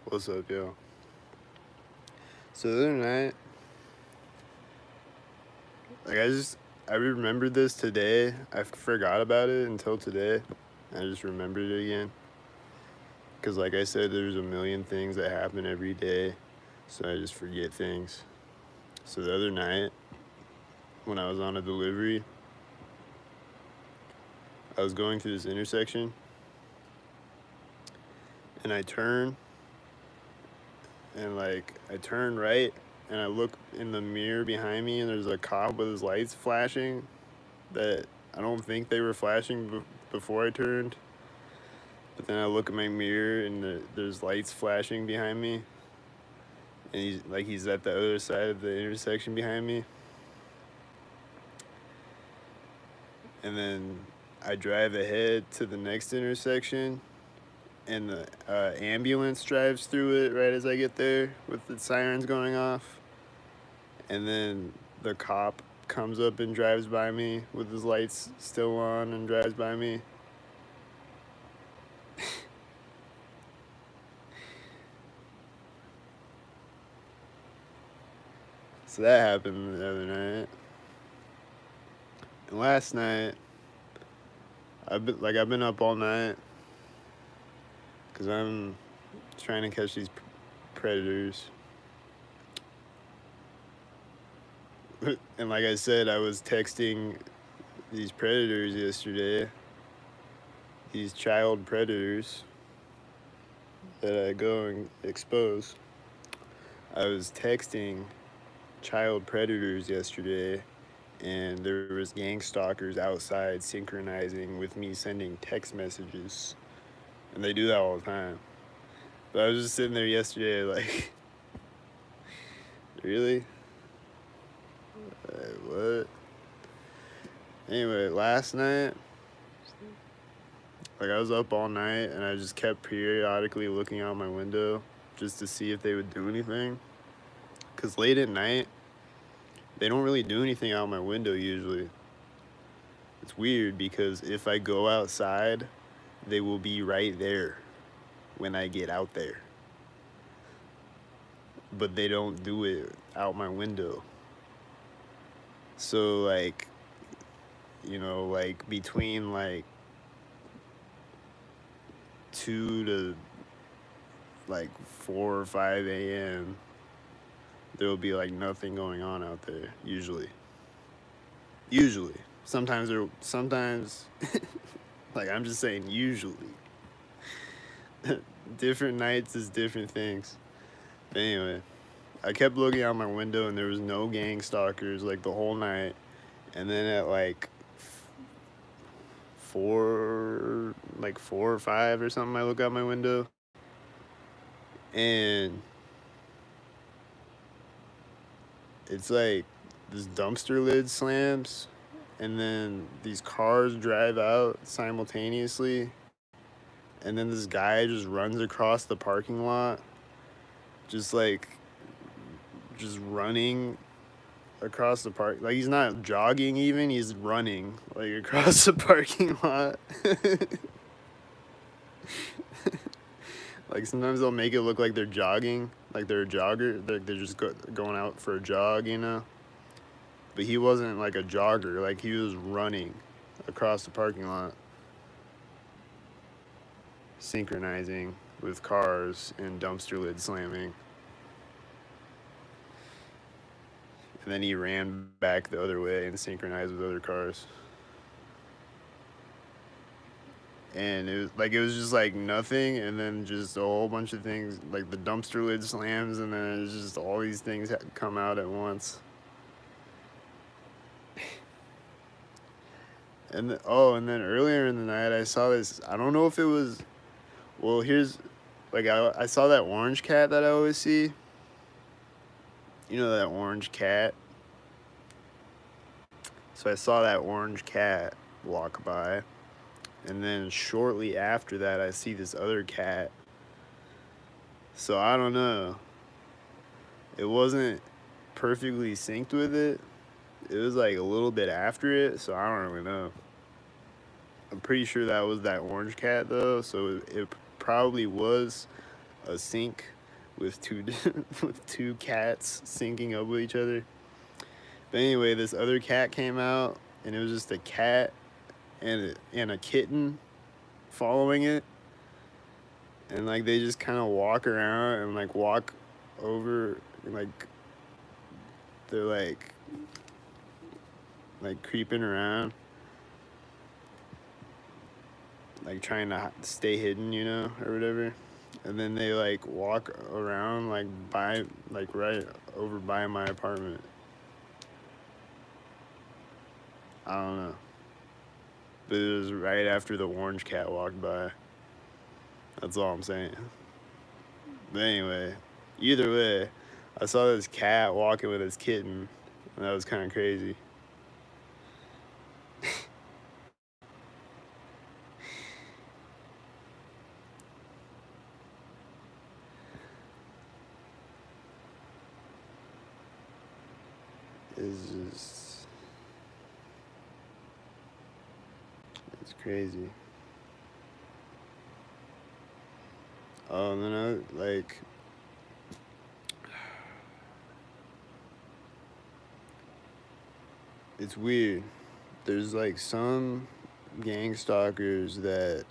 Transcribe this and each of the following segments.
What's up, yo? So the other night, like I remembered this today. I forgot about it until today. I just remembered it again. Because like I said, there's a million things that happen every day. So I just forget things. So the other night, when I was on a delivery, I was going through this intersection. And I turn, and I turn right, and I look in the mirror behind me, and there's a cop with his lights flashing that I don't think they were flashing before I turned. But then I look at my mirror and there's lights flashing behind me. And he's at the other side of the intersection behind me. And then I drive ahead to the next intersection, and the ambulance drives through it right as I get there with the sirens going off. And then the cop comes up and drives by me with his lights still on and drives by me. So that happened the other night. And last night, I've been up all night because I'm trying to catch these predators. And like I said, I was texting these predators yesterday, these child predators that I go and expose. I was texting child predators yesterday, and there was gang stalkers outside synchronizing with me sending text messages. And they do that all the time. But I was just sitting there yesterday like, really? What? Anyway, last night, I was up all night and I just kept periodically looking out my window just to see if they would do anything. Because late at night, they don't really do anything out my window usually. It's weird because if I go outside, they will be right there when I get out there. But they don't do it out my window. So between 2 to 4 or 5 a.m., there will be nothing going on out there usually. Sometimes I'm just saying usually. Different nights is different things. But anyway, I kept looking out my window and there was no gang stalkers the whole night. And then at 4 or 5 or something, I look out my window and it's this dumpster lid slams, and then these cars drive out simultaneously, and then this guy just runs across the parking lot, just running across the park. He's not jogging even, he's running across the parking lot. Sometimes they'll make it look like they're jogging, like they're a jogger, they're just going out for a jog, you know? But he wasn't a jogger, he was running across the parking lot, synchronizing with cars and dumpster lid slamming. And then he ran back the other way and synchronized with other cars. And it was just nothing, and then just a whole bunch of things, the dumpster lid slams, and then it's just all these things come out at once. And then earlier in the night I saw this, I don't know if it was, well, here's, I saw that orange cat that I always see. You know that orange cat? So I saw that orange cat walk by. And then shortly after that, I see this other cat. So I don't know. It wasn't perfectly synced with it. It was a little bit after it, so I don't really know. I'm pretty sure that was that orange cat though, so it probably was a sync with two with two cats syncing up with each other. But anyway, this other cat came out, and it was just a cat and a kitten following it, and like they just kind of walk around and like walk over, and like they're like creeping around, like trying to stay hidden, you know, or whatever. And then they like walk around like by like right over by my apartment. I don't know. But it was right after the orange cat walked by. That's all I'm saying. But anyway, either way, I saw this cat walking with his kitten, and that was kind of crazy. It's just, it's crazy. Oh, and then like, it's weird. There's like some gang stalkers that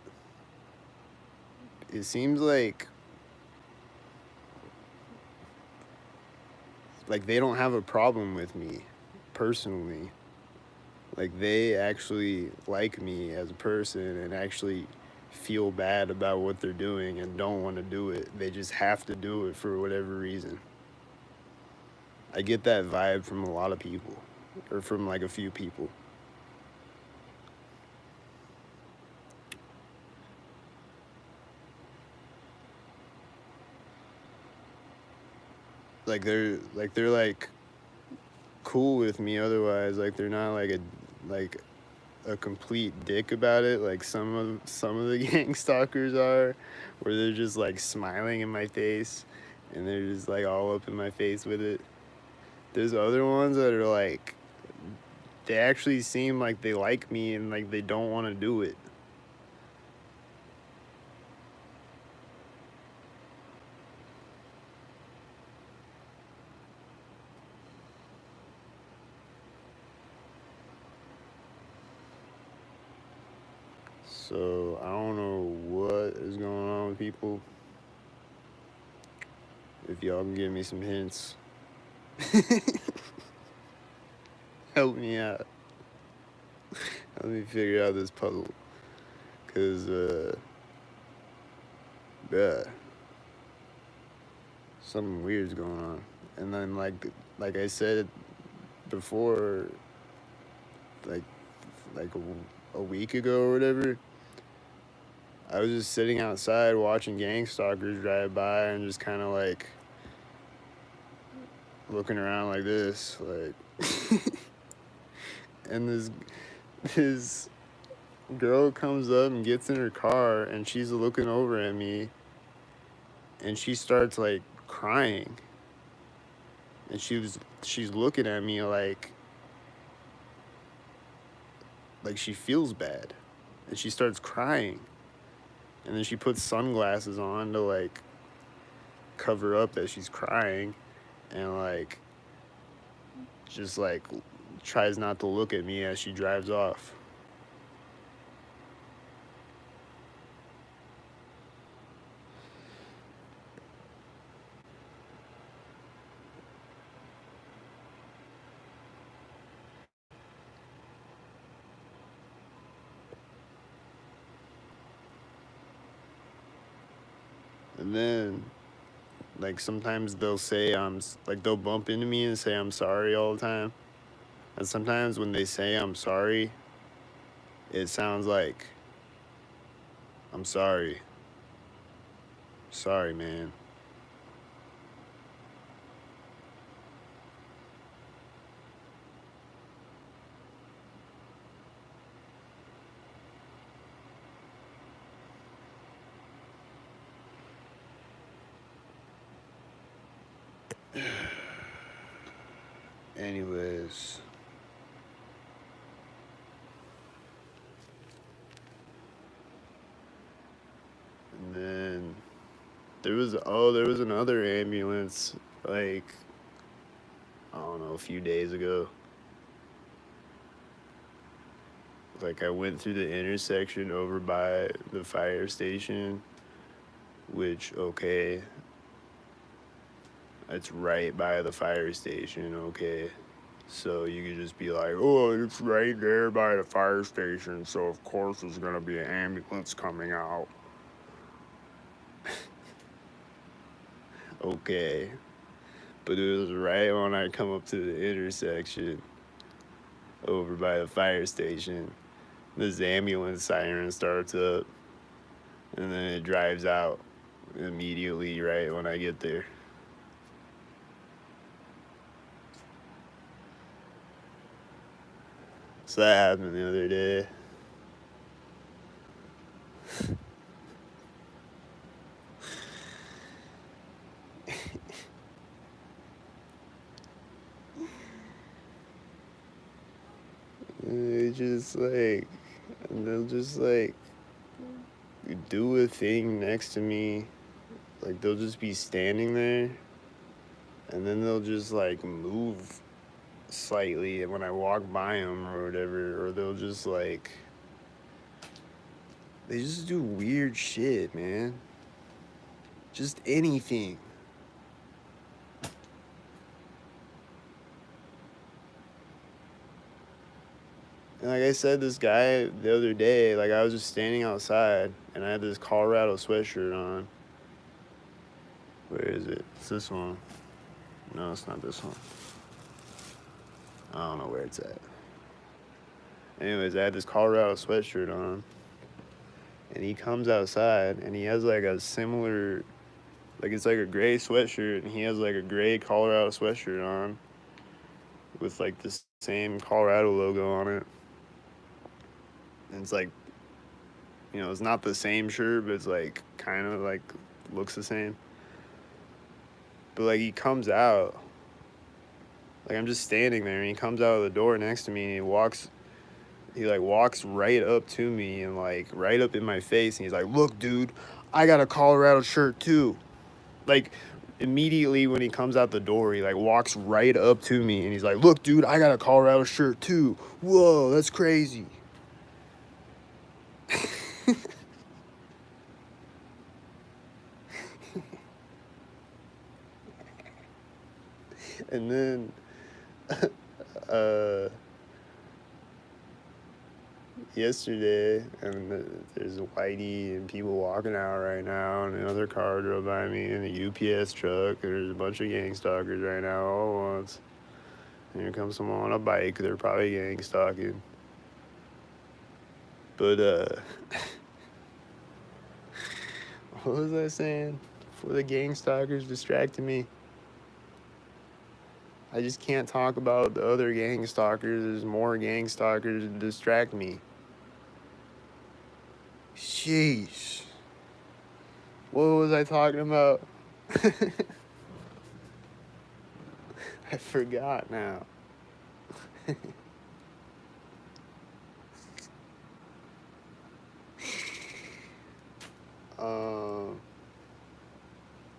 it seems like they don't have a problem with me personally. Like they actually like me as a person and actually feel bad about what they're doing and don't want to do it. They just have to do it for whatever reason. I get that vibe from a lot of people, or from like a few people. Like they're cool with me otherwise. Like they're not like a complete dick about it like some of the gang stalkers are, where they're just like smiling in my face and they're just like all up in my face with it. There's other ones that are like they actually seem like they like me and like they don't want to do it. So I don't know what is going on with people. If y'all can give me some hints, help me out. Let me figure out this puzzle. Cause yeah, something weird's going on. And then like I said before, like like a week ago or whatever, I was just sitting outside watching gang stalkers drive by and just kind of like looking around like this, like, and this girl comes up and gets in her car and she's looking over at me and she starts like crying and she's looking at me like she feels bad and she starts crying and then she puts sunglasses on to like cover up that she's crying and like just like tries not to look at me as she drives off. And then like sometimes they'll say like they'll bump into me and say I'm sorry all the time. And sometimes when they say I'm sorry, it sounds like I'm sorry. Sorry, man. Anyways, and then there was another ambulance, like, I don't know, a few days ago. Like, I went through the intersection over by the fire station, which, okay, it's right by the fire station, okay. So you could just be like, oh, it's right there by the fire station, so of course there's gonna be an ambulance coming out. Okay. But it was right when I come up to the intersection over by the fire station. This ambulance siren starts up, and then it drives out immediately right when I get there. So that happened the other day. They'll just like do a thing next to me. Like, they'll just be standing there, and then they'll just like move slightly when I walk by them or whatever, or they'll just like, they just do weird shit, man. Just anything. And like I said, this guy the other day, like, I was just standing outside and I had this Colorado sweatshirt on. Where is it? It's this one. No, it's not this one. I don't know where it's at. Anyways, I had this Colorado sweatshirt on. And he comes outside and he has like a similar, like, it's like a gray sweatshirt, and he has like a gray Colorado sweatshirt on with like the same Colorado logo on it. And it's like, you know, it's not the same shirt, but it's like kind of like looks the same. But like, he comes out, like, I'm just standing there, and he comes out of the door next to me, and he walks right up to me and like right up in my face, and he's like, look, dude, I got a Colorado shirt too. Like, immediately when he comes out the door, he like walks right up to me and he's like, look, dude, I got a Colorado shirt too. Whoa, that's crazy. And then yesterday, and there's a Whitey and people walking out right now, and another car drove by me in a UPS truck, and there's a bunch of gang stalkers right now all at once. And here comes someone on a bike. They're probably gang stalking. But what was I saying? Before the gang stalkers distracted me, I just can't talk about the other gang stalkers. There's more gang stalkers to distract me. Sheesh. What was I talking about? I forgot now.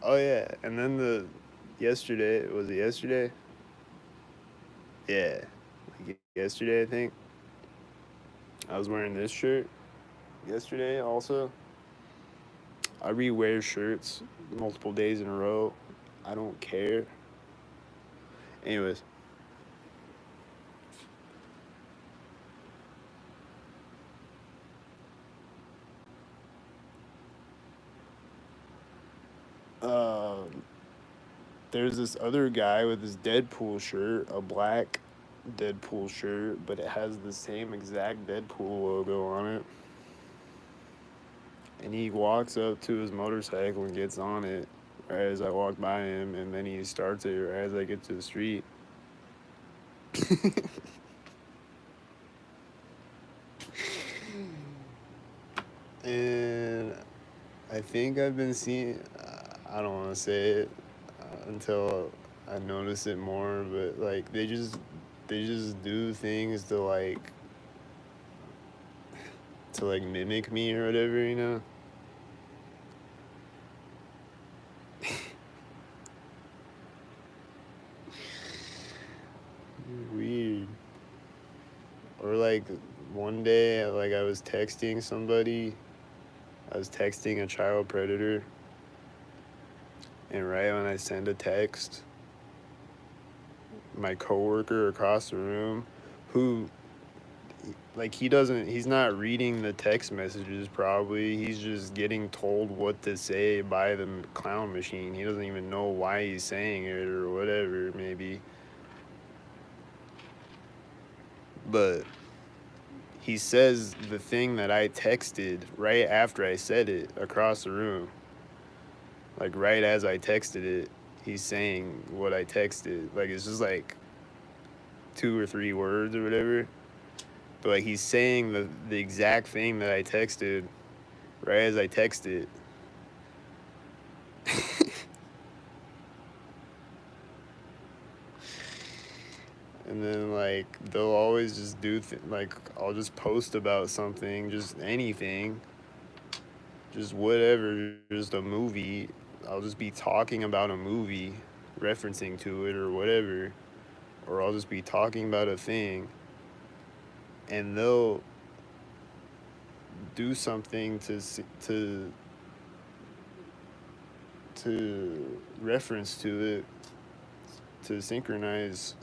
Oh yeah, and then yesterday, was it yesterday? Yeah, like yesterday, I think. I was wearing this shirt yesterday also. I rewear shirts multiple days in a row. I don't care. Anyways. There's this other guy with this Deadpool shirt, a black Deadpool shirt, but it has the same exact Deadpool logo on it. And he walks up to his motorcycle and gets on it right as I walk by him, and then he starts it right as I get to the street. And I think I've been seeing, I don't want to say it until I notice it more, but like, they just do things to like mimic me or whatever, you know? Weird. Or like one day, like I was texting somebody. I was texting a child predator, and right when I send a text, my coworker across the room, who, like, he's not reading the text messages probably. He's just getting told what to say by the clown machine. He doesn't even know why he's saying it or whatever, maybe. But he says the thing that I texted right after I said it across the room. Like, right as I texted it, he's saying what I texted. Like, it's just like 2 or 3 words or whatever. But like, he's saying the exact thing that I texted right as I texted. And then like they'll always just do like I'll just post about something, just anything, just whatever, just a movie. I'll just be talking about a movie, referencing to it or whatever, or I'll just be talking about a thing, and they'll do something to reference to it to synchronize.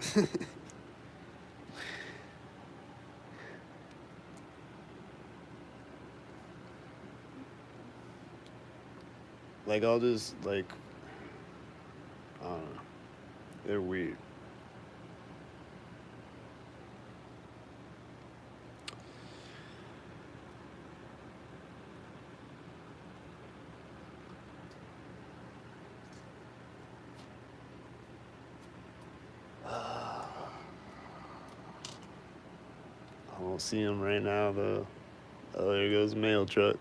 Like I'll just like I don't know. They're weird. I don't see him right now though. Oh, there goes the mail truck.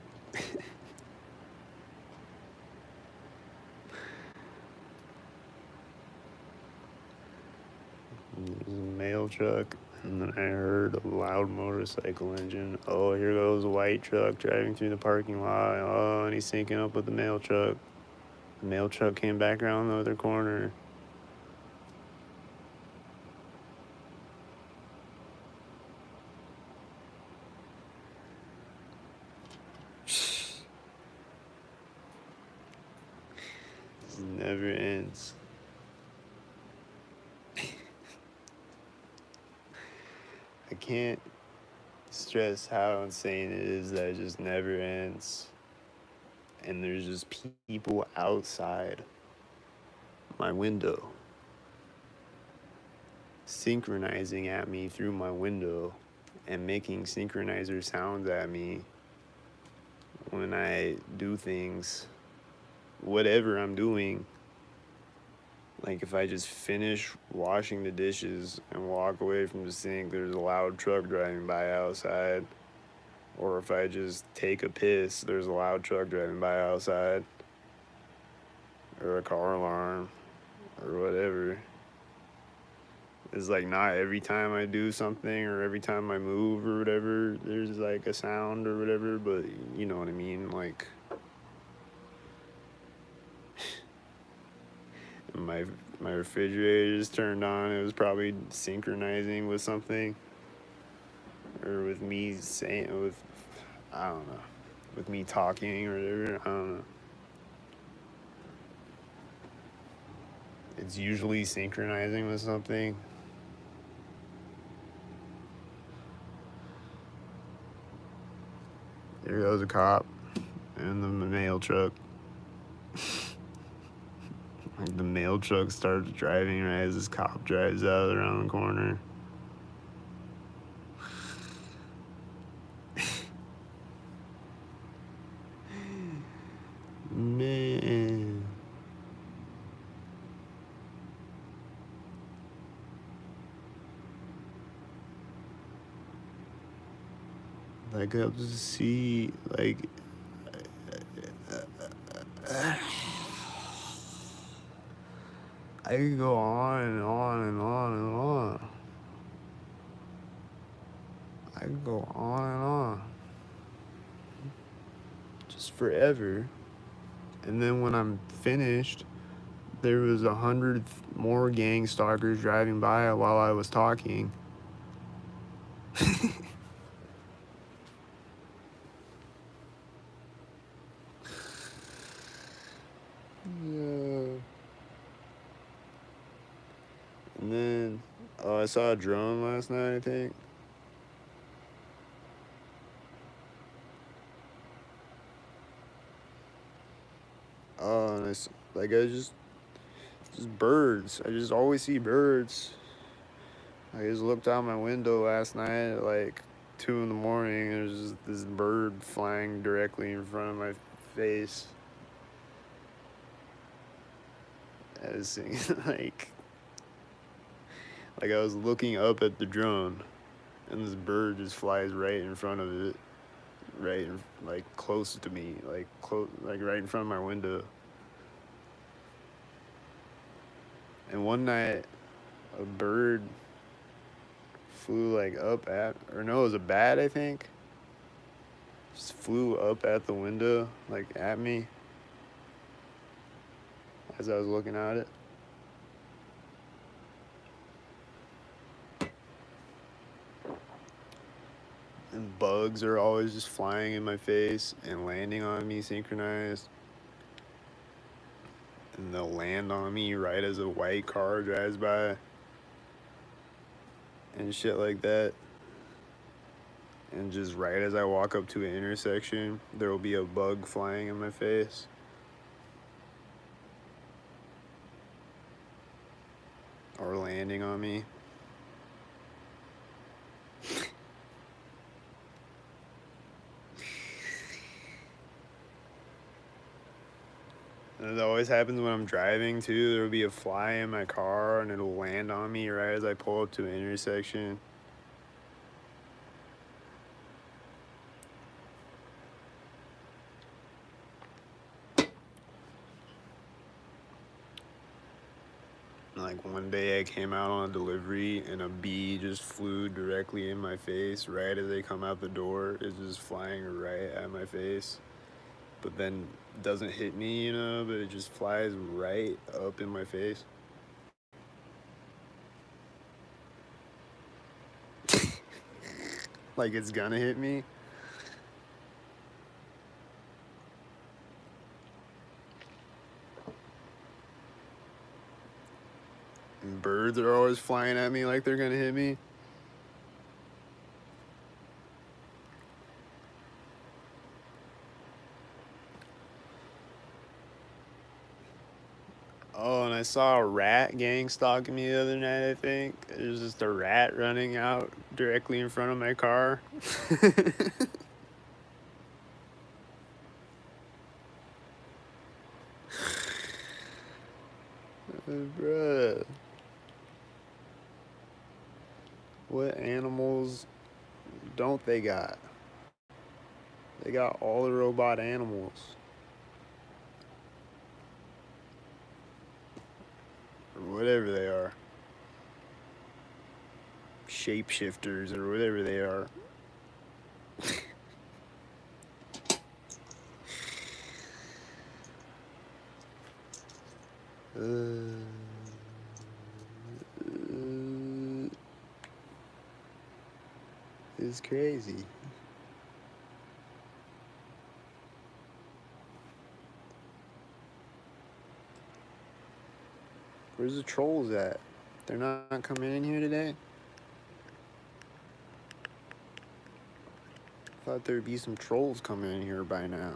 There's a mail truck, and then I heard a loud motorcycle engine. Oh, here goes a white truck driving through the parking lot. Oh, and he's syncing up with the mail truck. The mail truck came back around the other corner. It never ends. I can't stress how insane it is that it just never ends. And there's just people outside my window synchronizing at me through my window and making synchronizer sounds at me when I do things, whatever I'm doing. Like if I just finish washing the dishes and walk away from the sink, there's a loud truck driving by outside. Or if I just take a piss, there's a loud truck driving by outside. Or a car alarm or whatever. It's like not every time I do something or every time I move or whatever, there's like a sound or whatever, but you know what I mean? Like, my my refrigerator just turned on. It was probably synchronizing with something, or with me saying with I don't know, with me talking or whatever. I don't know. It's usually synchronizing with something. There goes a cop in the mail truck. Like the mail truck starts driving right as this cop drives out around the corner. Man. Like I'll just see like I could go on and on and on and on. I could go on and on. Just forever. And then when I'm finished, there was 100 more gang stalkers driving by while I was talking. Yeah. And then, oh, I saw a drone last night, I think. Oh, and I just birds. I just always see birds. I just looked out my window last night at like 2 in the morning. There's just this bird flying directly in front of my face. I was seeing like I was looking up at the drone, and this bird just flies right in front of it, like close to me, like right in front of my window. And one night, a bird flew like up at, or no, it was a bat, I think. Just flew up at the window, like at me, as I was looking at it. And bugs are always just flying in my face and landing on me synchronized. And they'll land on me right as a white car drives by. And shit like that. And just right as I walk up to an intersection, there will be a bug flying in my face. Or landing on me. And it always happens when I'm driving too. There will be a fly in my car and it'll land on me right as I pull up to an intersection. Like one day I came out on a delivery and a bee just flew directly in my face right as they come out the door. It's just flying right at my face. But then doesn't hit me, but it just flies right up in my face. Like it's gonna hit me. And birds are always flying at me like they're gonna hit me. Oh, and I saw a rat gang stalking me the other night, I think. There's just a rat running out directly in front of my car. Bruh. What animals don't they got? They got all the robot animals. Or whatever they are. Shapeshifters or whatever they are. It's crazy. Where's the trolls at? They're not coming in here today? Thought there'd be some trolls coming in here by now.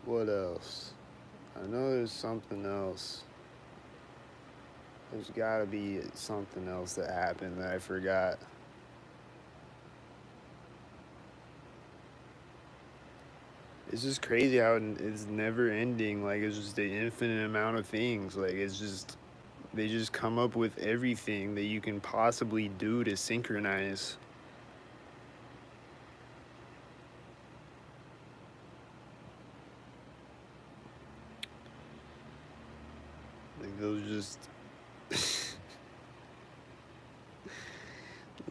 What else? I know there's something else. There's gotta be something else that happened that I forgot. It's just crazy how it's never ending. Like, it's just an infinite amount of things. Like, it's just, they just come up with everything that you can possibly do to synchronize. they'll just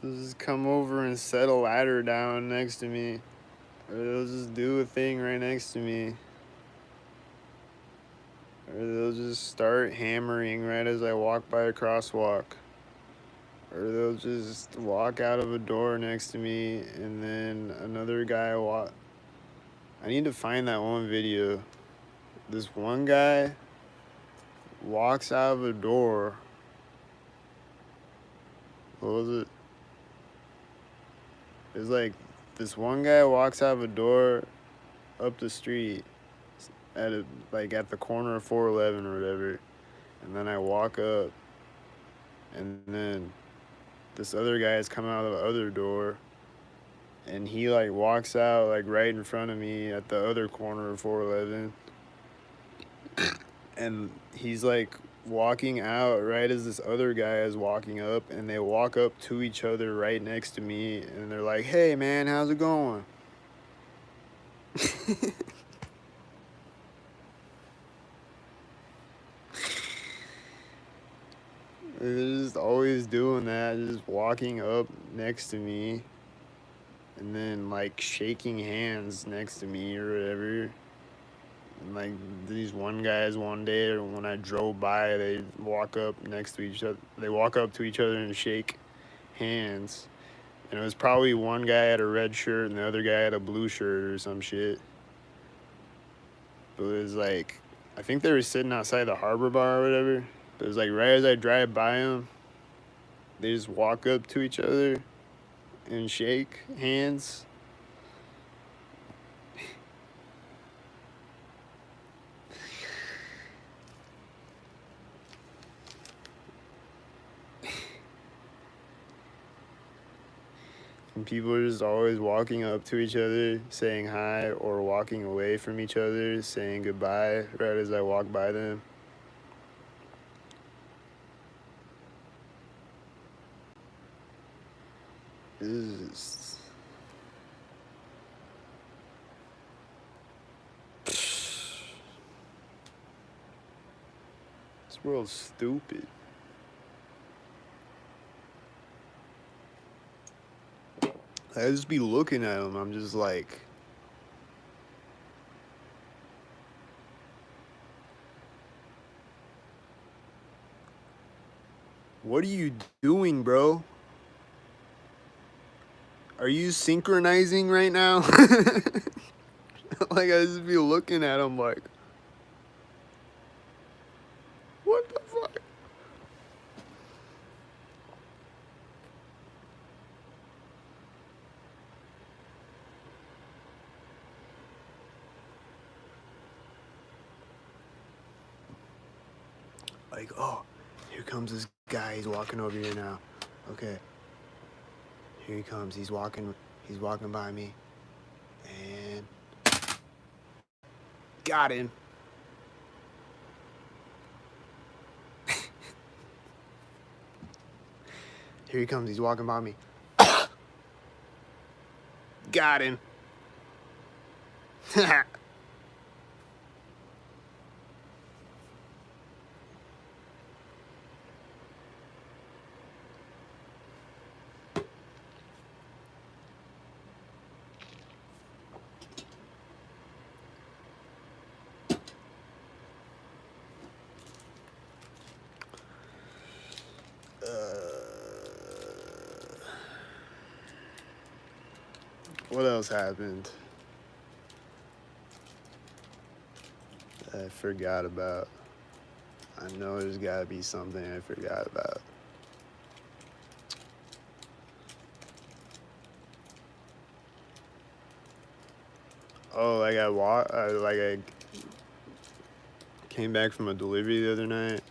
they'll just come over and set a ladder down next to me, or they'll just do a thing right next to me, or they'll just start hammering right as I walk by a crosswalk, or they'll just walk out of a door next to me, and then another guy I need to find that one video. This one guy walks out of a door. What was it? It's like this one guy walks out of a door up the street at the corner of 411 or whatever, and then I walk up, and then this other guy is coming out of the other door, and he like walks out like right in front of me at the other corner of 411, and he's like walking out right as this other guy is walking up, and they walk up to each other right next to me, and they're like, "Hey man, how's it going?" They're just always doing that, just walking up next to me, and then like shaking hands next to me or whatever. And like these one guys one day, or when I drove by, they walk up next to each other. They walk up to each other and shake hands. And it was probably one guy had a red shirt and the other guy had a blue shirt or some shit. But it was like, I think they were sitting outside the Harbor Bar or whatever. But it was like right as I drive by them, they just walk up to each other and shake hands. And people are just always walking up to each other, saying hi, or walking away from each other, saying goodbye right as I walk by them. This is just... This world's stupid. I just be looking at them. I'm just like, what are you doing, bro? Are you synchronizing right now? Like, I just be looking at them like, what the fuck? Like, oh, here comes this guy. He's walking over here now. Okay. Here he comes. He's walking by me. And got him. Here he comes. He's walking by me. Got him. What else happened? I forgot about. I know there's gotta be something I forgot about. Oh, like I came back from a delivery the other night,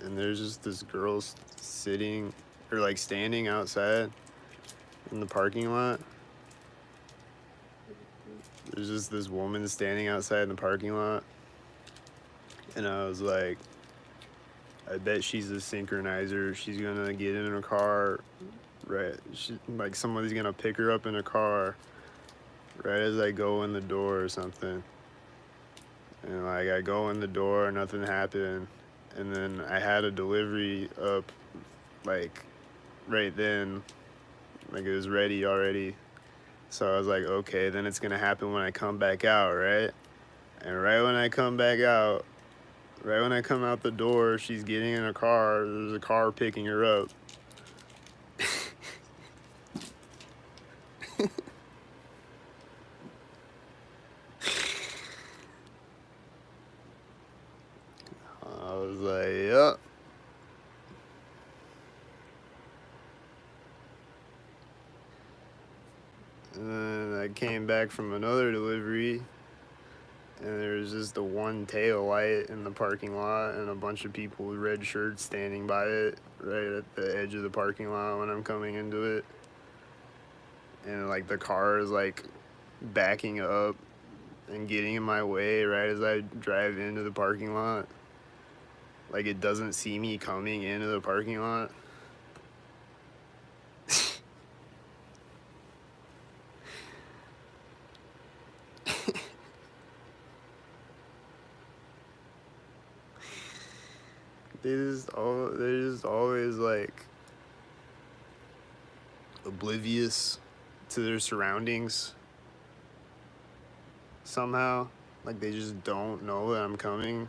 and there's just this girl sitting, or like standing outside in the parking lot. There's just this woman standing outside in the parking lot, and I was like, I bet she's a synchronizer. She's gonna get in a car, right? Like somebody's gonna pick her up in a car right as I go in the door or something. And like I go in the door, nothing happened, And then I had a delivery up, like, right then. Like, it was ready already. So I was like, okay, then it's gonna happen when I come back out, right? And right when I come back out, right when I come out the door, she's getting in a car. There's a car picking her up. I was like, yep. And then I came back from another delivery, and there was just the one tail light in the parking lot, and a bunch of people with red shirts standing by it right at the edge of the parking lot when I'm coming into it. And like the car is like backing up and getting in my way right as I drive into the parking lot. Like it doesn't see me coming into the parking lot. They're just always like oblivious to their surroundings somehow. Like they just don't know that I'm coming,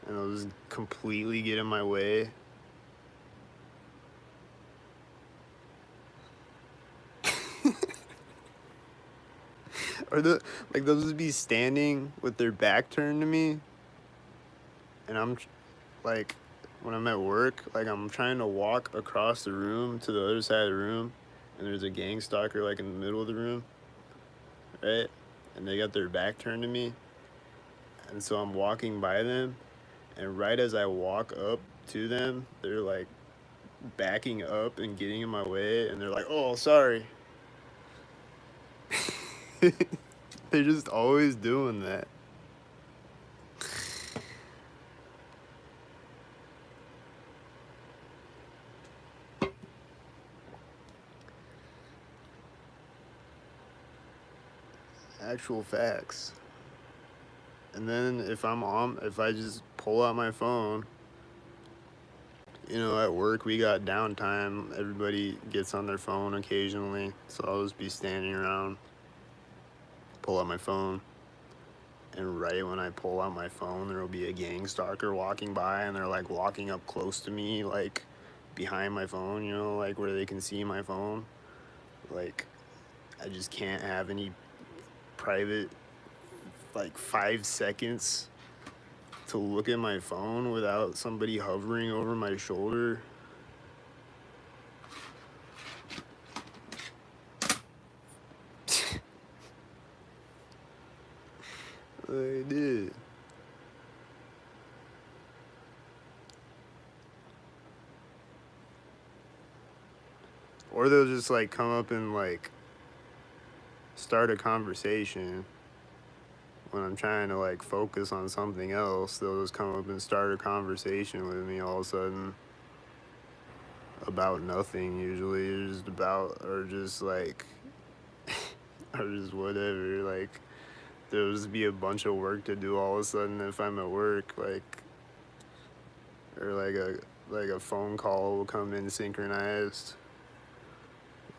and they'll just completely get in my way. Or they'll just be standing with their back turned to me, and I'm like, when I'm at work, like I'm trying to walk across the room to the other side of the room, and there's a gang stalker like in the middle of the room, right? And they got their back turned to me, and so I'm walking by them, and right as I walk up to them, they're like backing up and getting in my way, and they're like, "Oh, sorry." They're just always doing that. Actual facts. And then if I just pull out my phone, at work we got downtime. Everybody gets on their phone occasionally, so I'll just be standing around, pull out my phone, and right when I pull out my phone, there will be a gang stalker walking by, and they're like walking up close to me, like behind my phone, like where they can see my phone. Like, I just can't have any private, like 5 seconds to look at my phone without somebody hovering over my shoulder. I did. Or they'll just like come up and like start a conversation when I'm trying to like focus on something else. They'll just come up and start a conversation with me all of a sudden about nothing usually, or just about, or just like, or just whatever. Like there'll just be a bunch of work to do all of a sudden if I'm at work, like, or like a phone call will come in synchronized,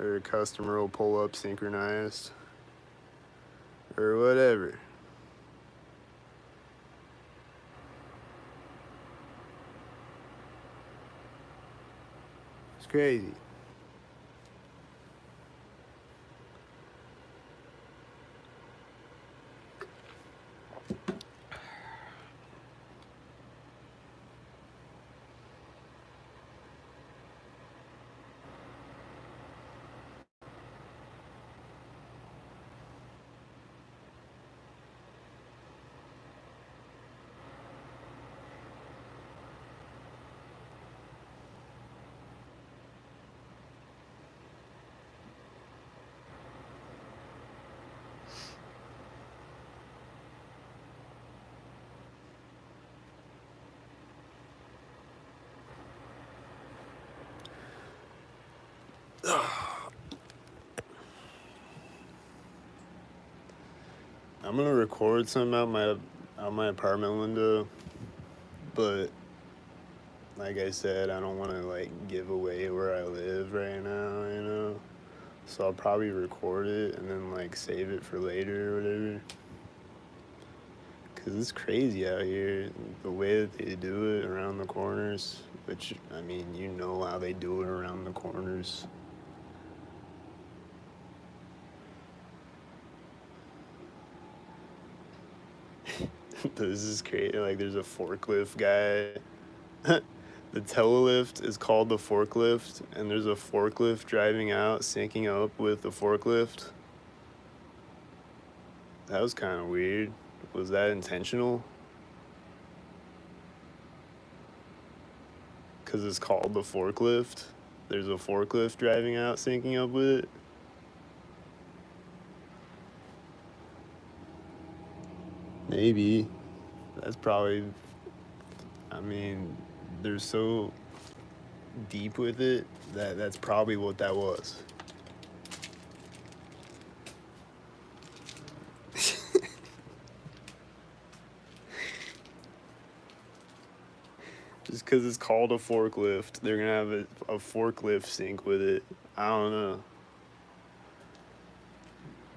or a customer will pull up synchronized, or whatever. It's crazy. I'm gonna record some out my apartment window But like I said, I don't want to like give away where I live right now, you know? So I'll probably record it and then like save it for later or whatever. Cause it's crazy out here, the way that they do it around the corners, which, I mean, you know how they do it around the corners. This is crazy, like there's a forklift guy. The telelift is called the forklift, and there's a forklift driving out, syncing up with the forklift. That was kind of weird. Was that intentional? Because it's called the forklift. There's a forklift driving out, syncing up with it. Maybe. That's probably, I mean, they're so deep with it that that's probably what that was. Just because it's called a forklift, they're gonna have a forklift sync with it. I don't know.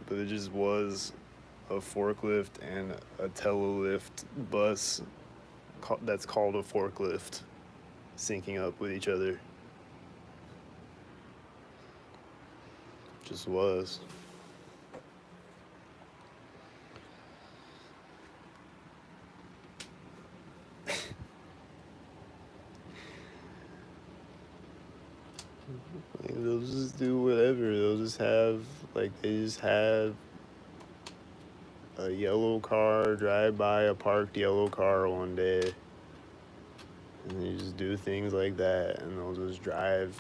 But it just was a forklift and a telelift bus that's called a forklift syncing up with each other. Just was. Like, they'll just do whatever. They'll just have, like, they just have a yellow car drive by a parked yellow car one day. And they just do things like that. And they'll just drive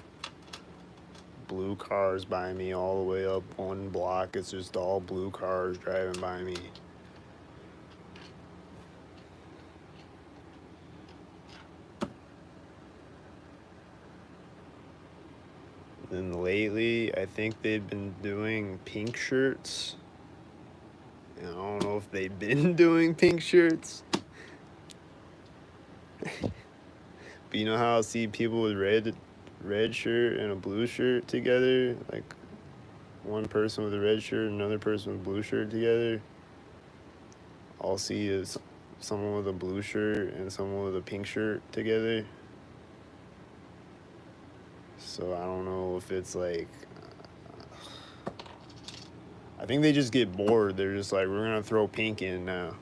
blue cars by me all the way up one block. It's just all blue cars driving by me. And lately, I think they've been doing pink shirts. And I don't know if they've been doing pink shirts. But you know how I'll see people with red shirt and a blue shirt together? Like one person with a red shirt and another person with a blue shirt together. I'll see is someone with a blue shirt and someone with a pink shirt together. So I don't know if it's like, I think they just get bored. They're just like, we're gonna throw pink in now.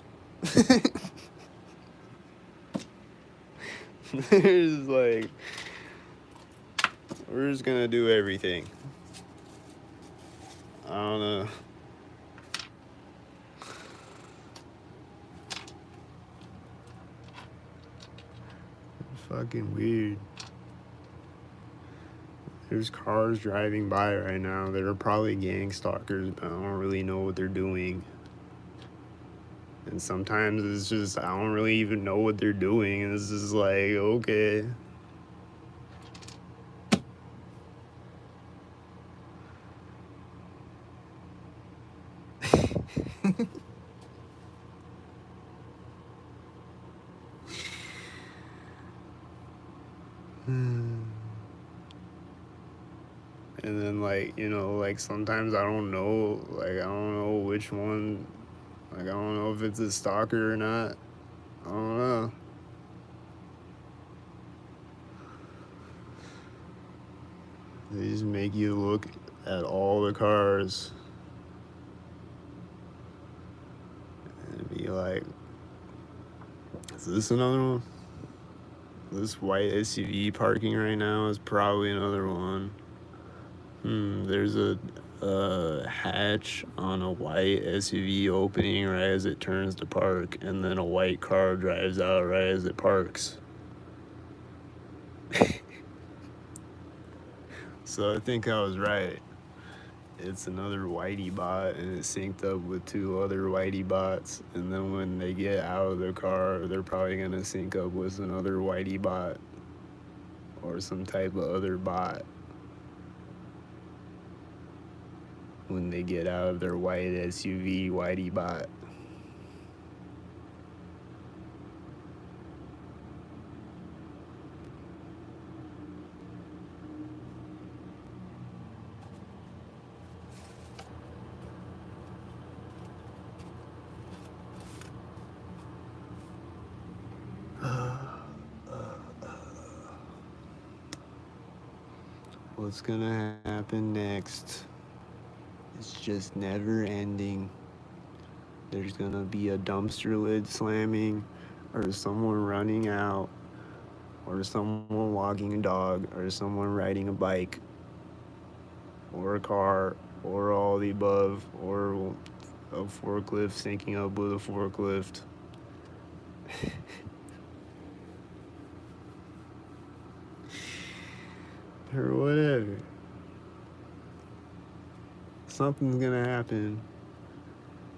They're just like, we're just gonna do everything. I don't know. Fucking weird. There's cars driving by right now that are probably gang stalkers, but I don't really know what they're doing. And sometimes it's just, I don't really even know what they're doing. And it's just like, okay. And then, like, you know, like sometimes I don't know, like, I don't know which one, like, I don't know if it's a stalker or not. I don't know. They just make you look at all the cars and be like, is this another one? This white SUV parking right now is probably another one. There's a hatch on a white SUV opening right as it turns to park, and then a white car drives out right as it parks. So I think I was right. It's another whitey bot, and it's synced up with two other whitey bots, and then when they get out of their car, they're probably gonna sync up with another whitey bot or some type of other bot when they get out of their white SUV whitey bot. What's gonna happen next? It's just never ending. There's gonna be a dumpster lid slamming, or someone running out, or someone walking a dog, or someone riding a bike, or a car, or all the above, or a forklift syncing up with a forklift. Or whatever. Something's gonna happen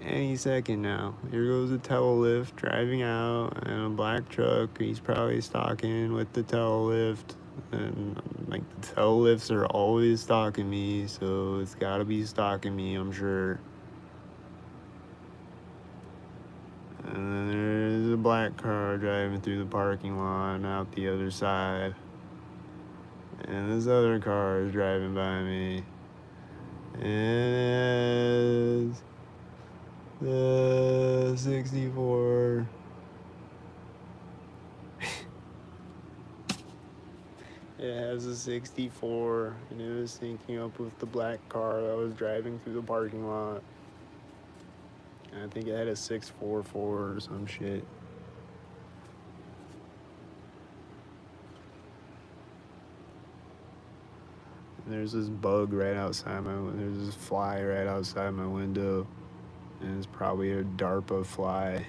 any second now. Here goes a tail lift driving out, and a black truck. He's probably stalking with the tail lift. And like the tail lifts are always stalking me, so it's gotta be stalking me, I'm sure. And then there's a black car driving through the parking lot and out the other side. And this other car is driving by me. And it's the 64. It has a 64, and it was syncing up with the black car that was driving through the parking lot. And I think it had a 644 or some shit. And there's this bug right outside there's this fly right outside my window. And it's probably a DARPA fly.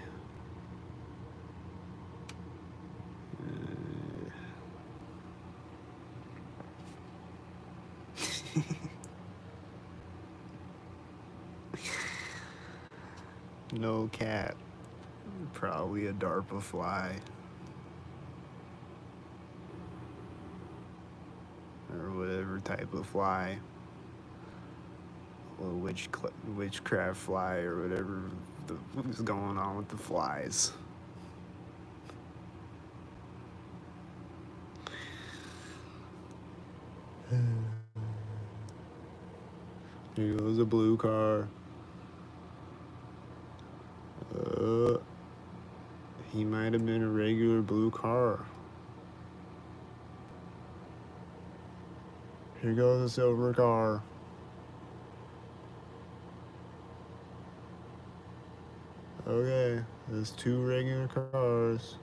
No cat. Probably a DARPA fly. Or whatever type of fly. Or witchcraft fly or whatever was going on with the flies. Here goes a blue car. He might have been a regular blue car. Here goes a silver car. Okay, there's two regular cars.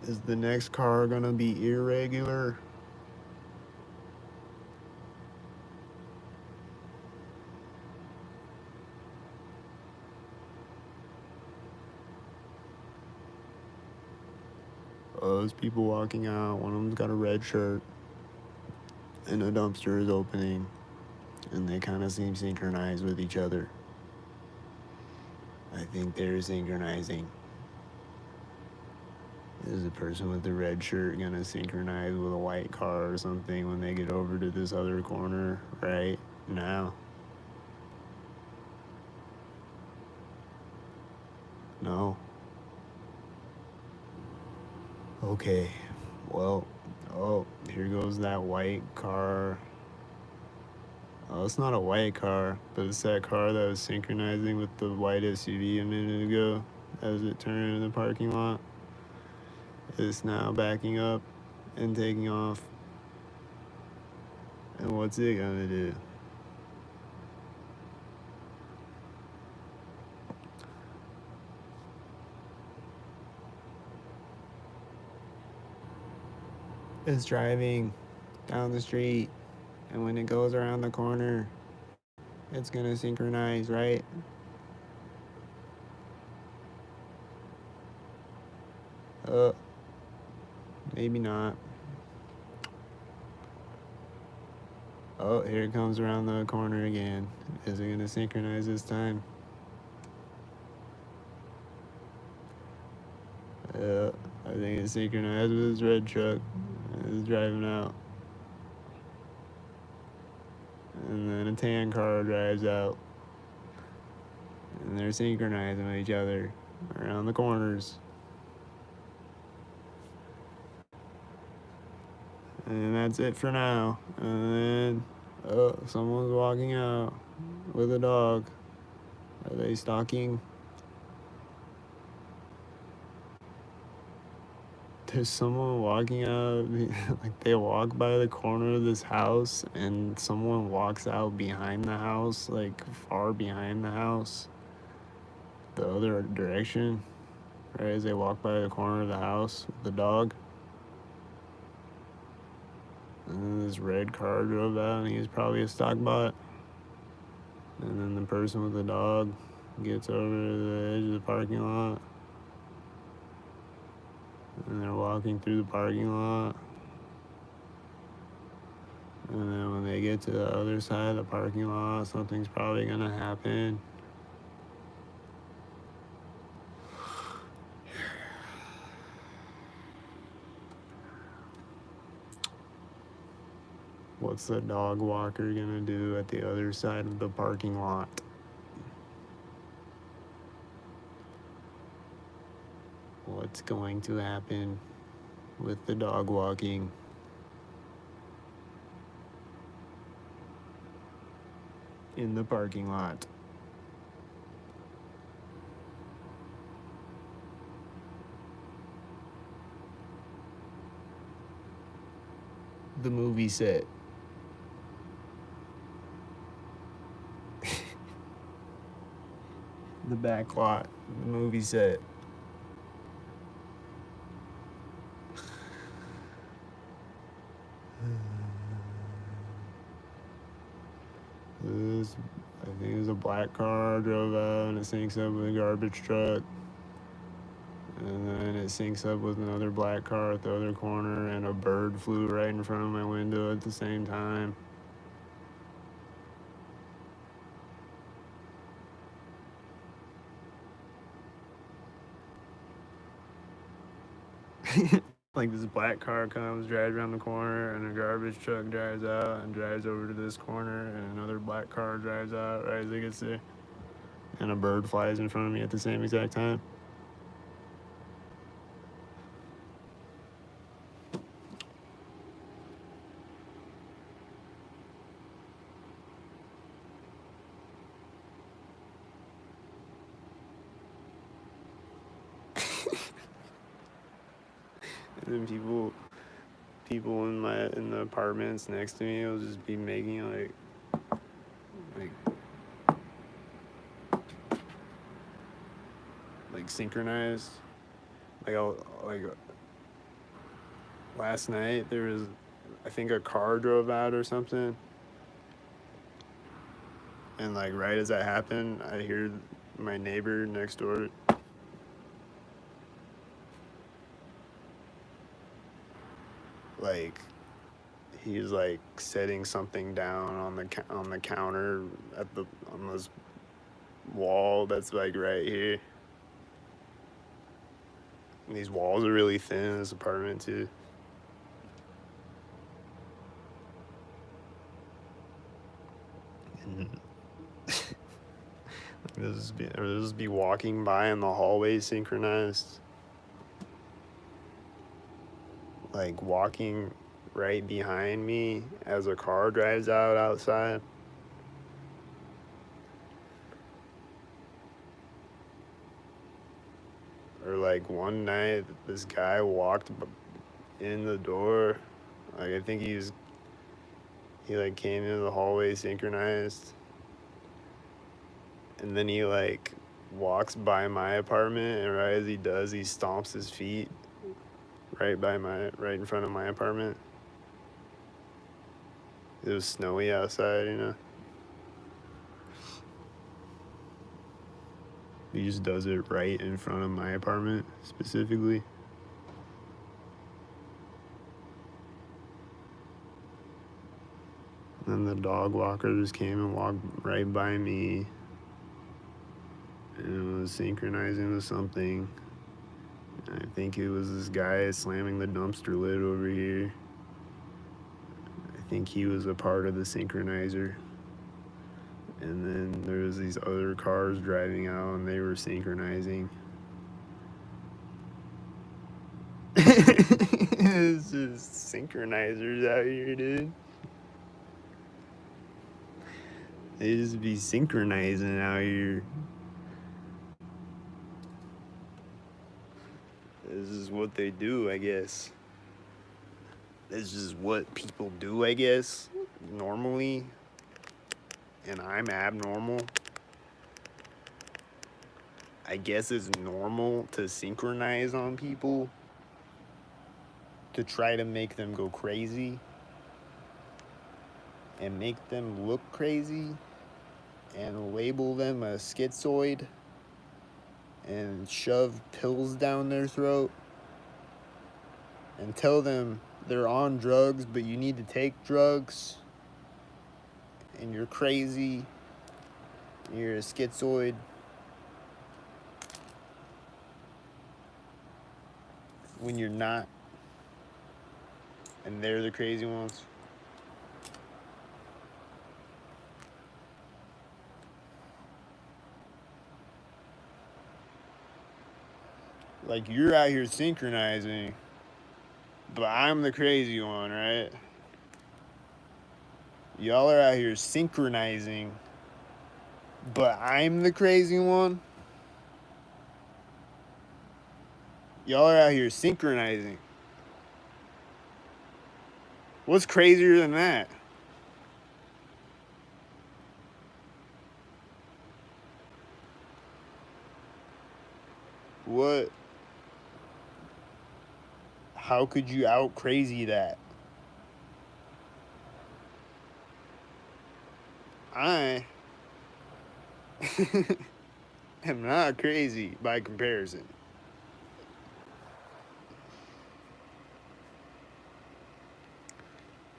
Is the next car gonna be irregular? There's people walking out. One of them's got a red shirt. And a dumpster is opening. And they kind of seem synchronized with each other. I think they're synchronizing. Is the person with the red shirt gonna synchronize with a white car or something when they get over to this other corner right now? No. Okay. Well, here goes that white car. Oh, it's not a white car, but it's that car that was synchronizing with the white SUV a minute ago as it turned into the parking lot. It's now backing up and taking off. And what's it gonna do? It's driving down the street, and when it goes around the corner, it's gonna synchronize, right? Maybe not. Oh, here it comes around the corner again. Is it gonna synchronize this time? I think it's synchronized with his red truck. It's driving out. And then a tan car drives out. And they're synchronizing with each other around the corners. And that's it for now. And then, someone's walking out with a dog. Are they stalking? There's someone walking out, like they walk by the corner of this house, and someone walks out behind the house, like far behind the house, the other direction, right as they walk by the corner of the house with the dog. And then this red car drove out, and he was probably a stock bot. And then the person with the dog gets over to the edge of the parking lot. And they're walking through the parking lot. And then when they get to the other side of the parking lot, something's probably gonna happen. What's the dog walker gonna do at the other side of the parking lot? What's going to happen with the dog walking? In the parking lot. The movie set. The back lot. The movie set. I think it was a black car drove out and it syncs up with a garbage truck. And then it syncs up with another black car at the other corner, and a bird flew right in front of my window at the same time. Like this black car comes, drives around the corner, and a garbage truck drives out and drives over to this corner, and another black car drives out right as it gets there. And a bird flies in front of me at the same exact time. And then people in the apartments next to me will just be making like synchronized. Like last night there was, I think a car drove out or something, and like right as that happened, I hear my neighbor next door like he's like setting something down on the counter on this wall that's like right here. And these walls are really thin in this apartment too. And they'll just be walking by in the hallway synchronized, like walking right behind me as a car drives out outside. Or like one night, this guy walked in the door. Like I think he like came into the hallway synchronized, and then he like walks by my apartment, and right as he does, he stomps his feet right in front of my apartment. It was snowy outside, you know. He just does it right in front of my apartment specifically. And then the dog walker just came and walked right by me, and it was synchronizing with something. I think it was this guy slamming the dumpster lid over here. I think he was a part of the synchronizer. And then there was these other cars driving out, and they were synchronizing. It's just synchronizers out here, dude. They just be synchronizing out here. This is what they do, I guess. This is what people do, I guess, normally. And I'm abnormal. I guess it's normal to synchronize on people to try to make them go crazy and make them look crazy and label them a schizoid and shove pills down their throat and tell them they're on drugs, but you need to take drugs and you're crazy, you're a schizoid. When you're not, and they're the crazy ones. Like, you're out here synchronizing, but I'm the crazy one, right? Y'all are out here synchronizing, but I'm the crazy one. Y'all are out here synchronizing. What's crazier than that? What? How could you out crazy that? I am not crazy by comparison.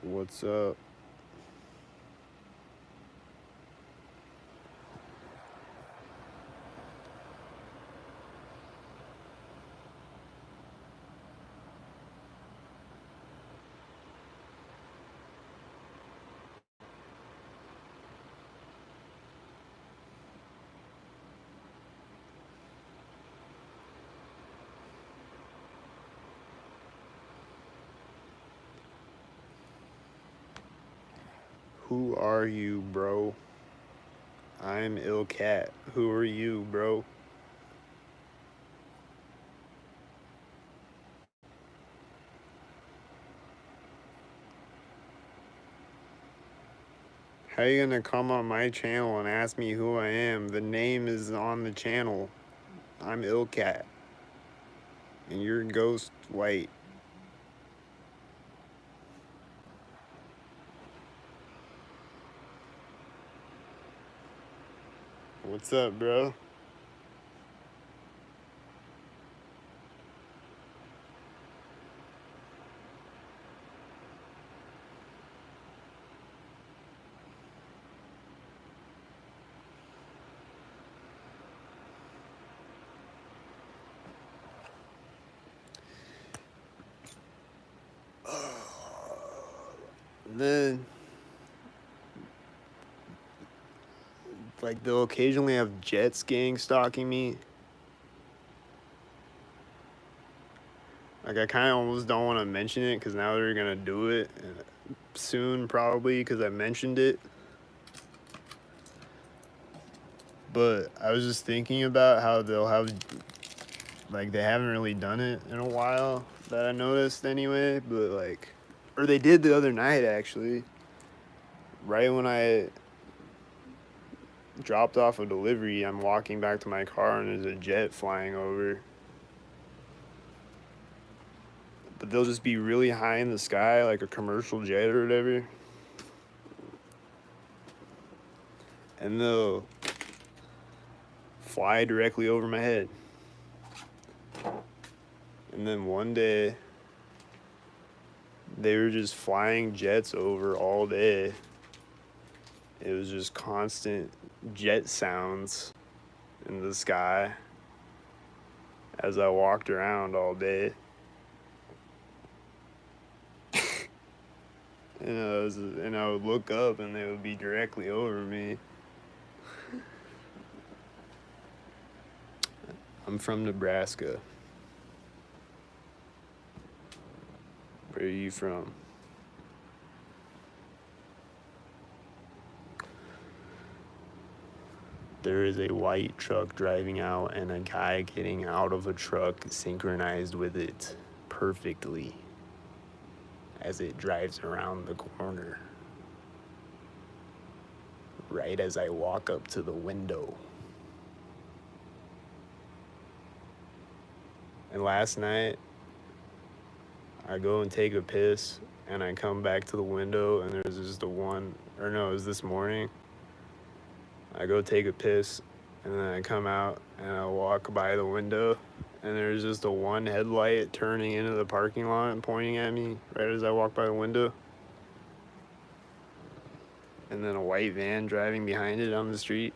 What's up? Who are you, bro? I'm ill cat. Who are you, bro? How you gonna come on my channel and ask me who I am? The name is on the channel. I'm ill cat. And you're ghost white. What's up, bro? Then, like, they'll occasionally have Jets gang stalking me. Like, I kind of almost don't want to mention it because now they're gonna do it soon, probably, because I mentioned it. But I was just thinking about how they'll have, like, they haven't really done it in a while that I noticed anyway, but, like, or they did the other night, actually. Right when I dropped off a delivery, I'm walking back to my car and there's a jet flying over. But they'll just be really high in the sky, like a commercial jet or whatever. And they'll fly directly over my head. And then one day, they were just flying jets over all day. It was just constant jet sounds in the sky as I walked around all day. And I would look up and they would be directly over me. I'm from Nebraska. Where are you from? there is a white truck driving out and a guy getting out of a truck synchronized with it perfectly as it drives around the corner, right as I walk up to the window. And last night, I go and take a piss, and I come back to the window, and there's just it was this morning. I go take a piss, and then I come out, and I walk by the window, and there's just a one headlight turning into the parking lot and pointing at me right as I walk by the window. And then a white van driving behind it on the street.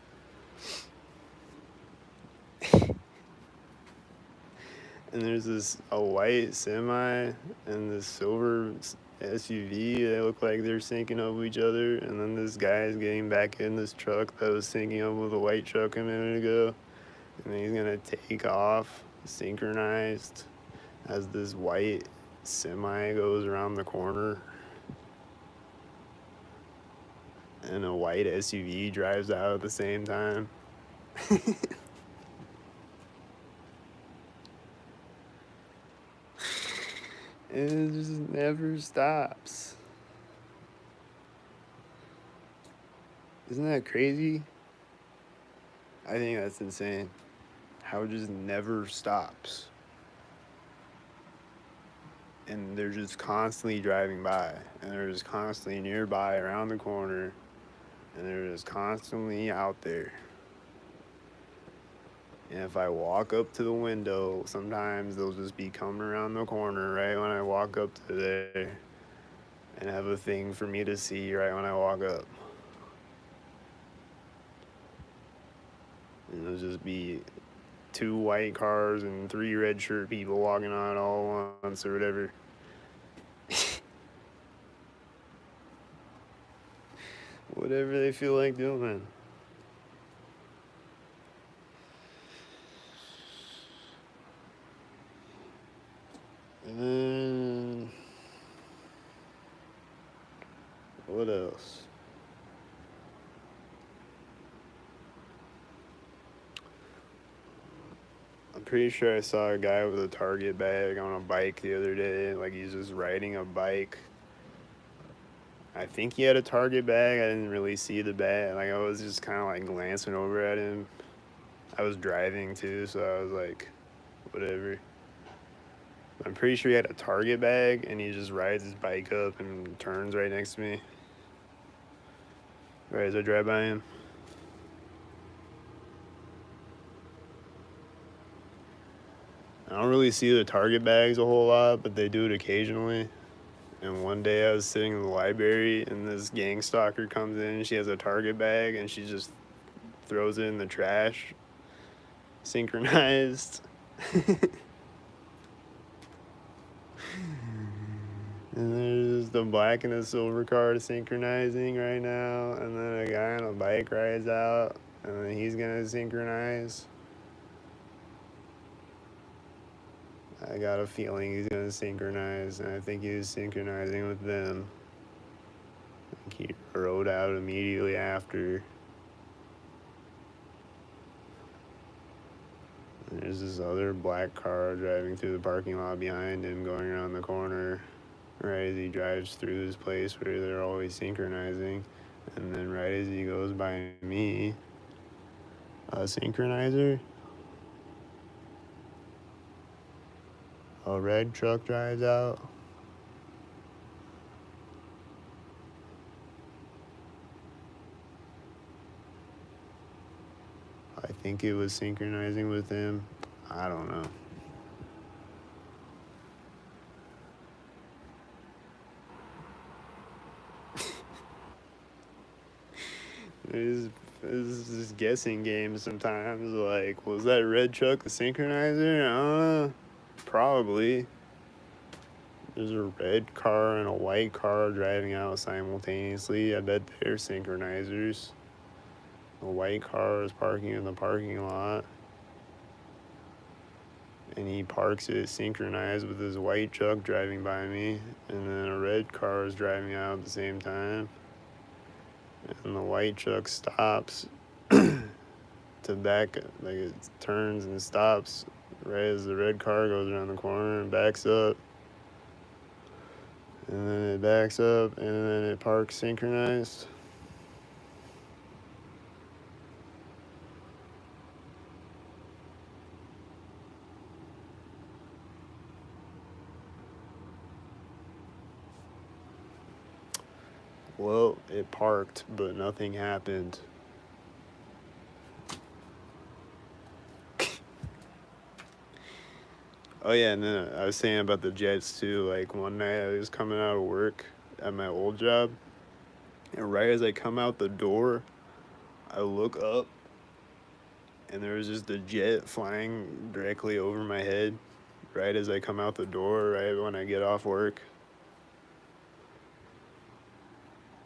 And there's a white semi and this silver SUV. They look like they're syncing up with each other. And then this guy's getting back in this truck that was syncing up with a white truck a minute ago. And then he's gonna take off, synchronized, as this white semi goes around the corner. And a white SUV drives out at the same time. And it just never stops. Isn't that crazy? I think that's insane. How it just never stops. And they're just constantly driving by. And they're just constantly nearby around the corner. And they're just constantly out there. And if I walk up to the window, sometimes they'll just be coming around the corner right when I walk up to there. And have a thing for me to see right when I walk up. And it'll just be 2 white cars and 3 red shirt people walking on it all at once or whatever. Whatever they feel like doing. And then what else? I'm pretty sure I saw a guy with a Target bag on a bike the other day. Like he's just riding a bike. I think he had a Target bag. I didn't really see the bag. Like I was just kind of like glancing over at him. I was driving too, so I was like, whatever. I'm pretty sure he had a Target bag, and he just rides his bike up and turns right next to me. Right as I drive by him. I don't really see the Target bags a whole lot, but they do it occasionally. And one day I was sitting in the library, and this gang stalker comes in, and she has a Target bag, and she just throws it in the trash, synchronized. And there's the black and the silver car synchronizing right now, and then a guy on a bike rides out, and then he's gonna synchronize. I got a feeling he's gonna synchronize, and I think he was synchronizing with them. I think he rode out immediately after. And there's this other black car driving through the parking lot behind him, going around the corner, right as he drives through this place where they're always synchronizing. And then right as he goes by me, a synchronizer, a red truck drives out. I think it was synchronizing with him. I don't know. It's this guessing game sometimes. Like, was that red truck a synchronizer? I don't know. Probably. There's a red car and a white car driving out simultaneously. I bet they're synchronizers. The white car is parking in the parking lot. And he parks it synchronized with his white truck driving by me. And then a red car is driving out at the same time. And the white truck stops. to back, like it turns and stops right as the red car goes around the corner and backs up. And then it backs up and then it parks synchronized. Well, it parked, but nothing happened. Oh yeah, and then I was saying about the jets too. Like one night I was coming out of work at my old job, and right as I come out the door, I look up, and there was just a jet flying directly over my head, right as I come out the door, right when I get off work.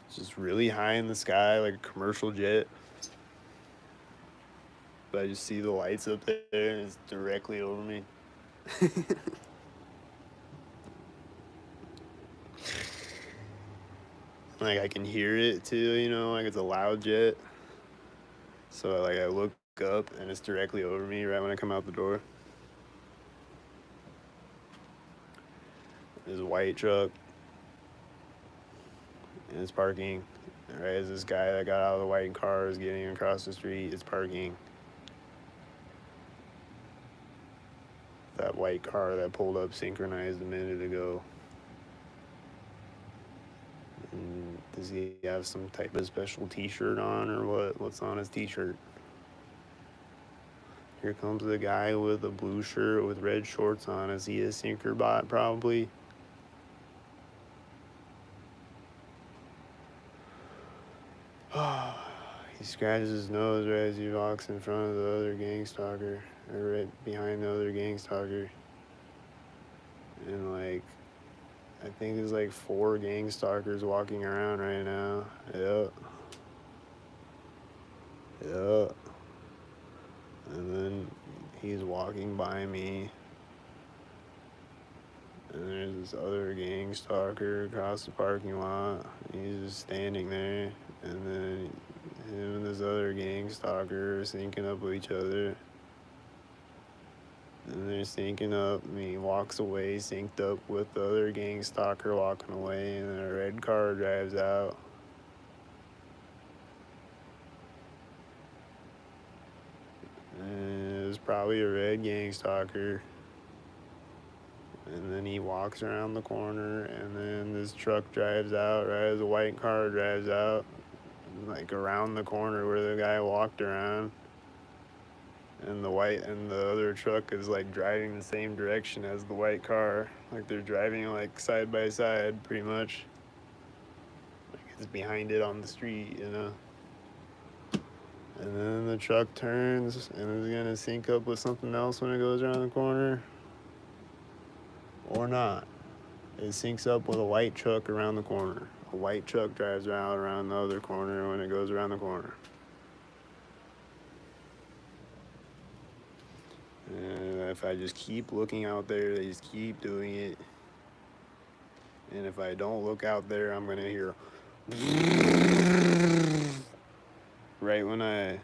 It's just really high in the sky, like a commercial jet. But I just see the lights up there, and it's directly over me. Like I can hear it too, you know, like it's a loud jet. So like I look up and it's directly over me right when I come out the door. There's a white truck and it's parking. Right as this guy that got out of the white car is getting across the street, it's parking. That white car that pulled up synchronized a minute ago. And does he have some type of special t-shirt on or what? What's on his t-shirt? Here comes the guy with a blue shirt with red shorts on. Is he a sinker bot? Probably. He scratches his nose right as he walks in front of the other gang stalker, or right behind the other gang stalker. And like, I think there's like 4 gang stalkers walking around right now. Yep. Yep. And then he's walking by me. And there's this other gang stalker across the parking lot. He's just standing there. And then him and this other gang stalker are syncing up with each other. And they're syncing up, and he walks away, synced up with the other gang stalker walking away, and then a red car drives out. And it was probably a red gang stalker. And then he walks around the corner, and then this truck drives out right as a white car drives out, like around the corner where the guy walked around. And the other truck is like driving the same direction as the white car. Like they're driving like side by side pretty much. Like it's behind it on the street, you know. And then the truck turns and is gonna sync up with something else when it goes around the corner. Or not. It syncs up with a white truck around the corner. A white truck drives around the other corner when it goes around the corner. And if I just keep looking out there, they just keep doing it. And if I don't look out there, I'm gonna hear right when I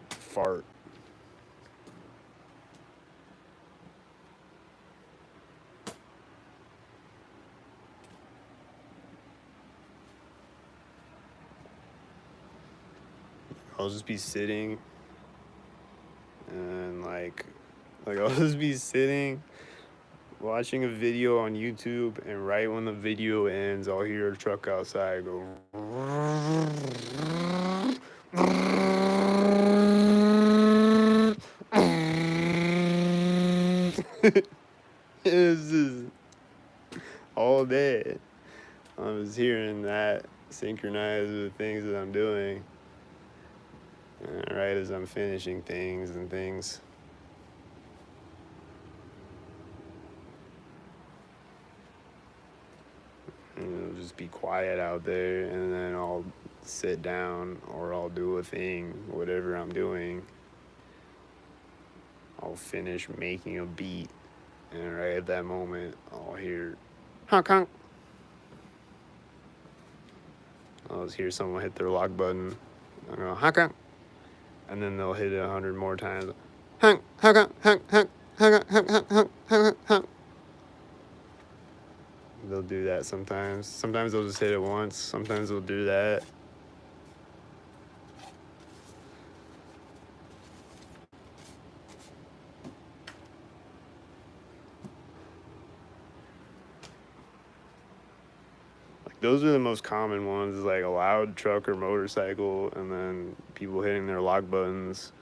fart. I'll just be sitting and like I'll just be sitting watching a video on YouTube, and right when the video ends, I'll hear a truck outside go. It's just all day. I was hearing that synchronized with things that I'm doing. Right as I'm finishing things and things. And it'll just be quiet out there, and then I'll sit down or I'll do a thing, whatever I'm doing. I'll finish making a beat, and right at that moment, I'll hear honk honk. I'll just hear someone hit their lock button, I'll go, honk, and then they'll hit it 100 more times. Honk, honk, honk, honk, honk, honk, honk, honk, honk, honk. They'll do that sometimes. Sometimes they'll just hit it once. Sometimes they'll do that. Like those are the most common ones, like a loud truck or motorcycle, and then people hitting their lock buttons,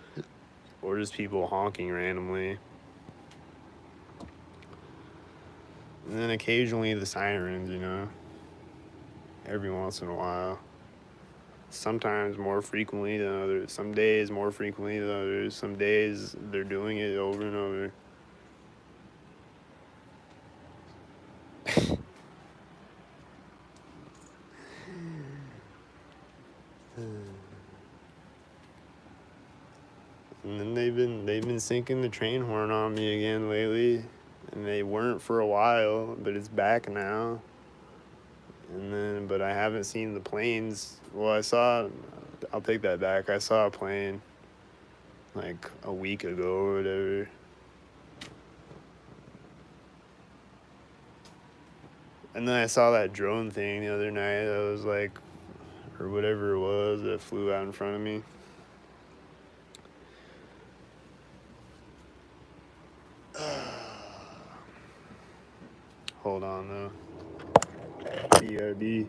or just people honking randomly. And then occasionally the sirens, you know, every once in a while. Sometimes more frequently than others. Some days more frequently than others. Some days they're doing it over and over. And then they've been sinking the train horn on me again lately, and they weren't for a while, but it's back now. And then, but I haven't seen the planes. Well, I'll take that back. I saw a plane like a week ago or whatever. And then I saw that drone thing the other night. I was like, or whatever it was that flew out in front of me. Hold on though. BRB.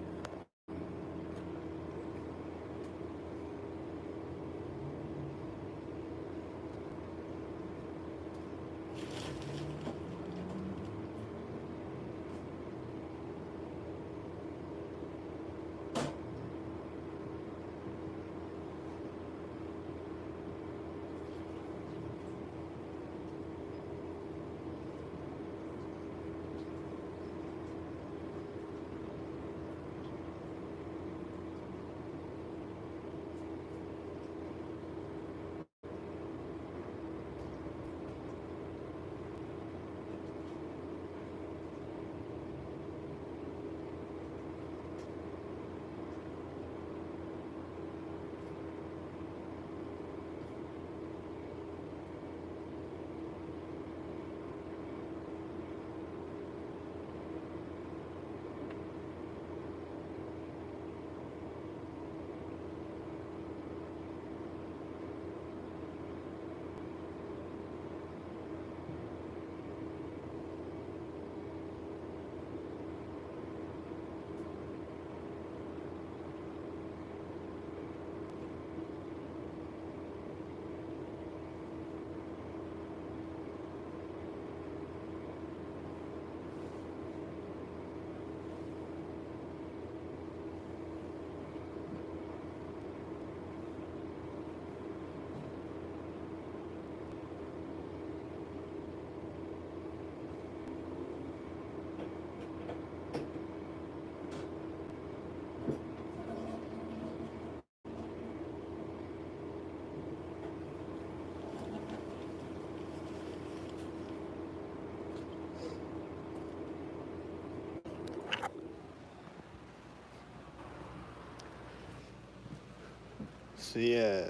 So yeah,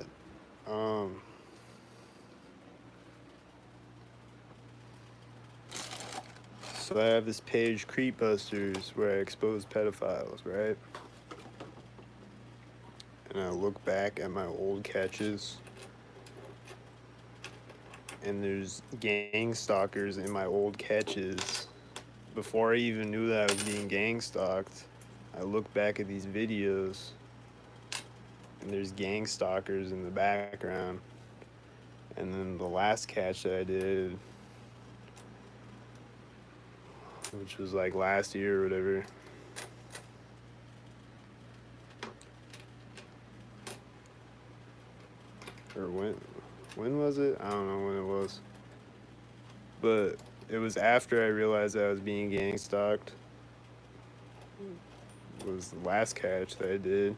so I have this page, Creepbusters, where I expose pedophiles, right? And I look back at my old catches, and there's gang stalkers in my old catches. Before I even knew that I was being gang stalked, I look back at these videos, and there's gang stalkers in the background. And then the last catch that I did, which was like last year or whatever, or when was it? I don't know when it was, but it was after I realized I was being gang stalked. It was the last catch that I did,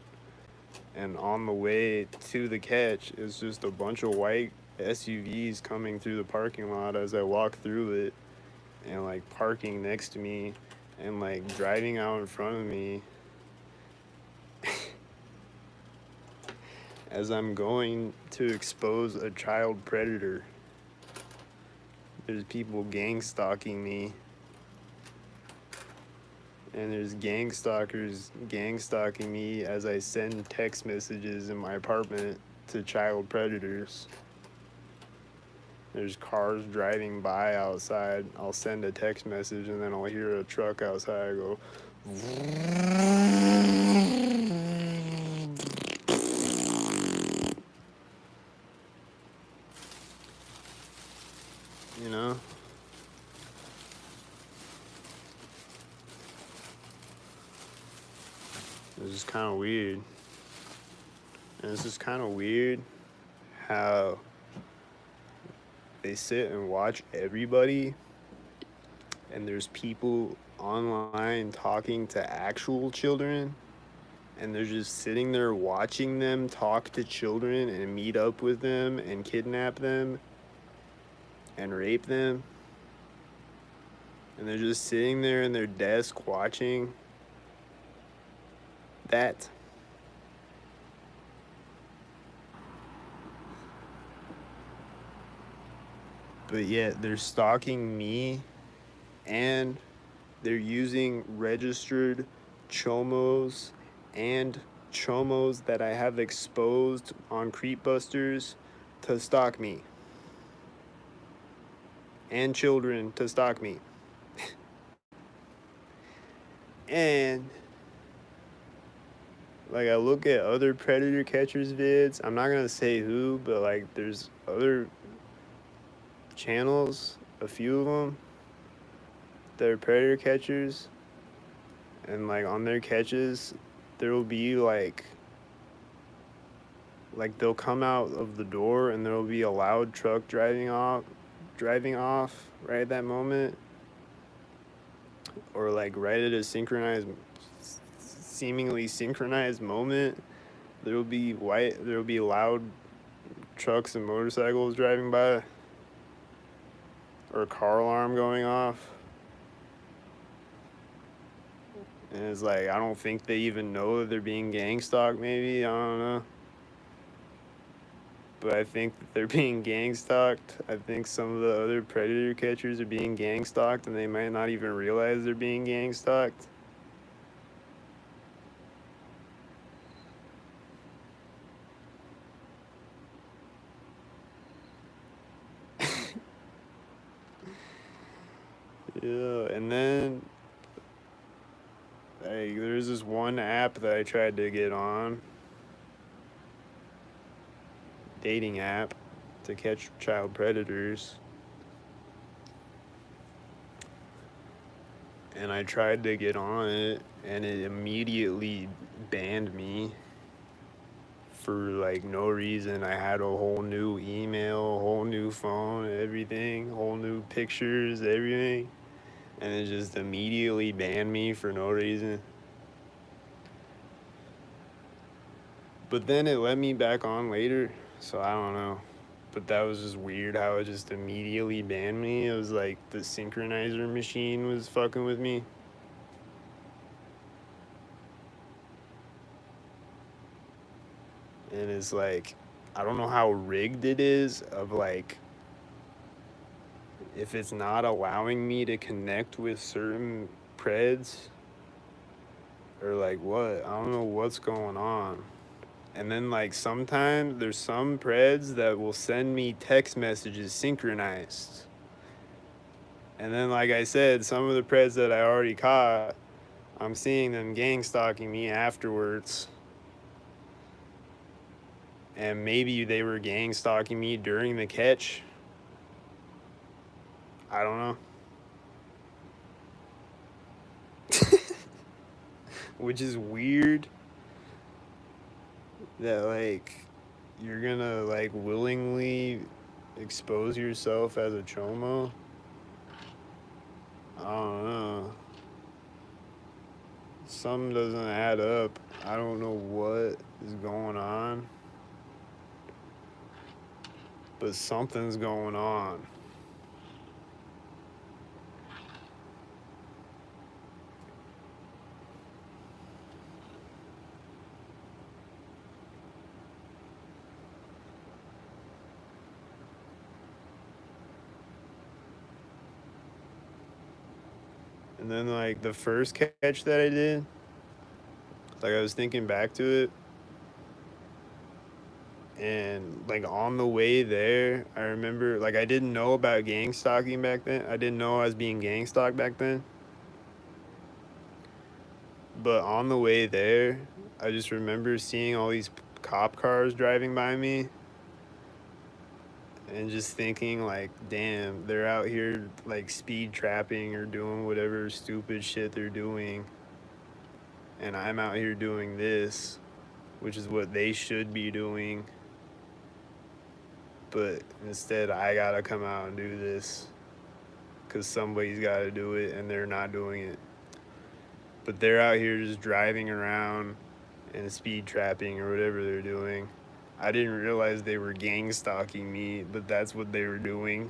and on the way to the catch is just a bunch of white SUVs coming through the parking lot as I walk through it, and like parking next to me and like driving out in front of me. as I'm going to expose a child predator. There's people gang stalking me. And there's gang stalkers gang stalking me as I send text messages in my apartment to child predators. There's cars driving by outside. I'll send a text message and then I'll hear a truck outside go. You know? It's just kind of weird. And it's just kind of weird how they sit and watch everybody, and there's people online talking to actual children, and they're just sitting there watching them talk to children and meet up with them and kidnap them and rape them. And they're just sitting there in their desk watching that. But yet they're stalking me, and they're using registered chomos and chomos that I have exposed on Creepbusters to stalk me. And children to stalk me. And like, I look at other predator catchers vids. I'm not gonna say who, but like there's other channels, a few of them, that are predator catchers, and like on their catches there will be like they'll come out of the door and there will be a loud truck driving off right at that moment, or like right at a seemingly synchronized moment, there will be loud trucks and motorcycles driving by, or a car alarm going off. And it's like, I don't think they even know that they're being gang stalked, maybe, I don't know. But I think that they're being gang stalked. I think some of the other predator catchers are being gang stalked and they might not even realize they're being gang stalked. Yeah, and then like there's this one app that I tried to get on, dating app, to catch child predators. And I tried to get on it and it immediately banned me for like no reason. I had a whole new email, whole new phone, everything, whole new pictures, everything. And it just immediately banned me for no reason. But then it let me back on later, so I don't know. But that was just weird how it just immediately banned me. It was like the synchronizer machine was fucking with me. And it's like, I don't know how rigged it is, of like, if it's not allowing me to connect with certain preds, or like what, I don't know what's going on. And then like sometimes there's some preds that will send me text messages synchronized. And then like I said, some of the preds that I already caught, I'm seeing them gang stalking me afterwards. And maybe they were gang stalking me during the catch. I don't know. Which is weird that like you're gonna like willingly expose yourself as a chomo. I don't know. Something doesn't add up. I don't know what is going on, but something's going on. And then like the first catch that I did, like I was thinking back to it, and like on the way there, I remember like I didn't know about gang stalking back then. I didn't know I was being gang stalked back then. But on the way there, I just remember seeing all these cop cars driving by me and just thinking like, damn, they're out here like speed trapping or doing whatever stupid shit they're doing, and I'm out here doing this, which is what they should be doing. But instead, I gotta come out and do this because somebody's gotta do it and they're not doing it. But they're out here just driving around and speed trapping or whatever they're doing. I didn't realize they were gang stalking me, but that's what they were doing.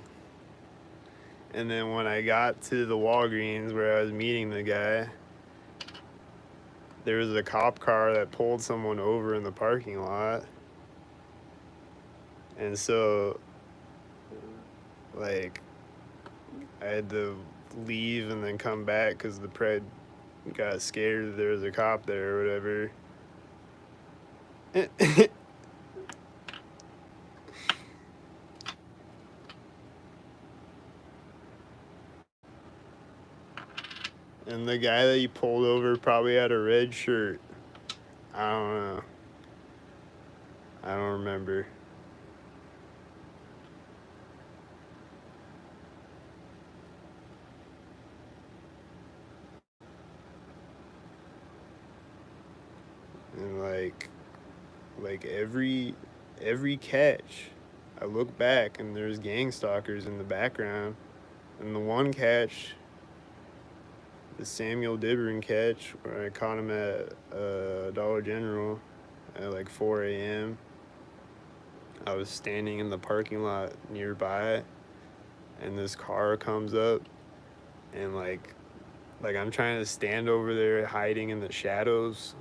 And then when I got to the Walgreens where I was meeting the guy, there was a cop car that pulled someone over in the parking lot. And so, like, I had to leave and then come back because the pred got scared that there was a cop there or whatever. And the guy that he pulled over probably had a red shirt. I don't know. I don't remember. And like every catch, I look back and there's gang stalkers in the background. And the one catch, the Samuel Dibron catch, where I caught him at Dollar General at like 4 a.m. I was standing in the parking lot nearby, and this car comes up, and like I'm trying to stand over there hiding in the shadows,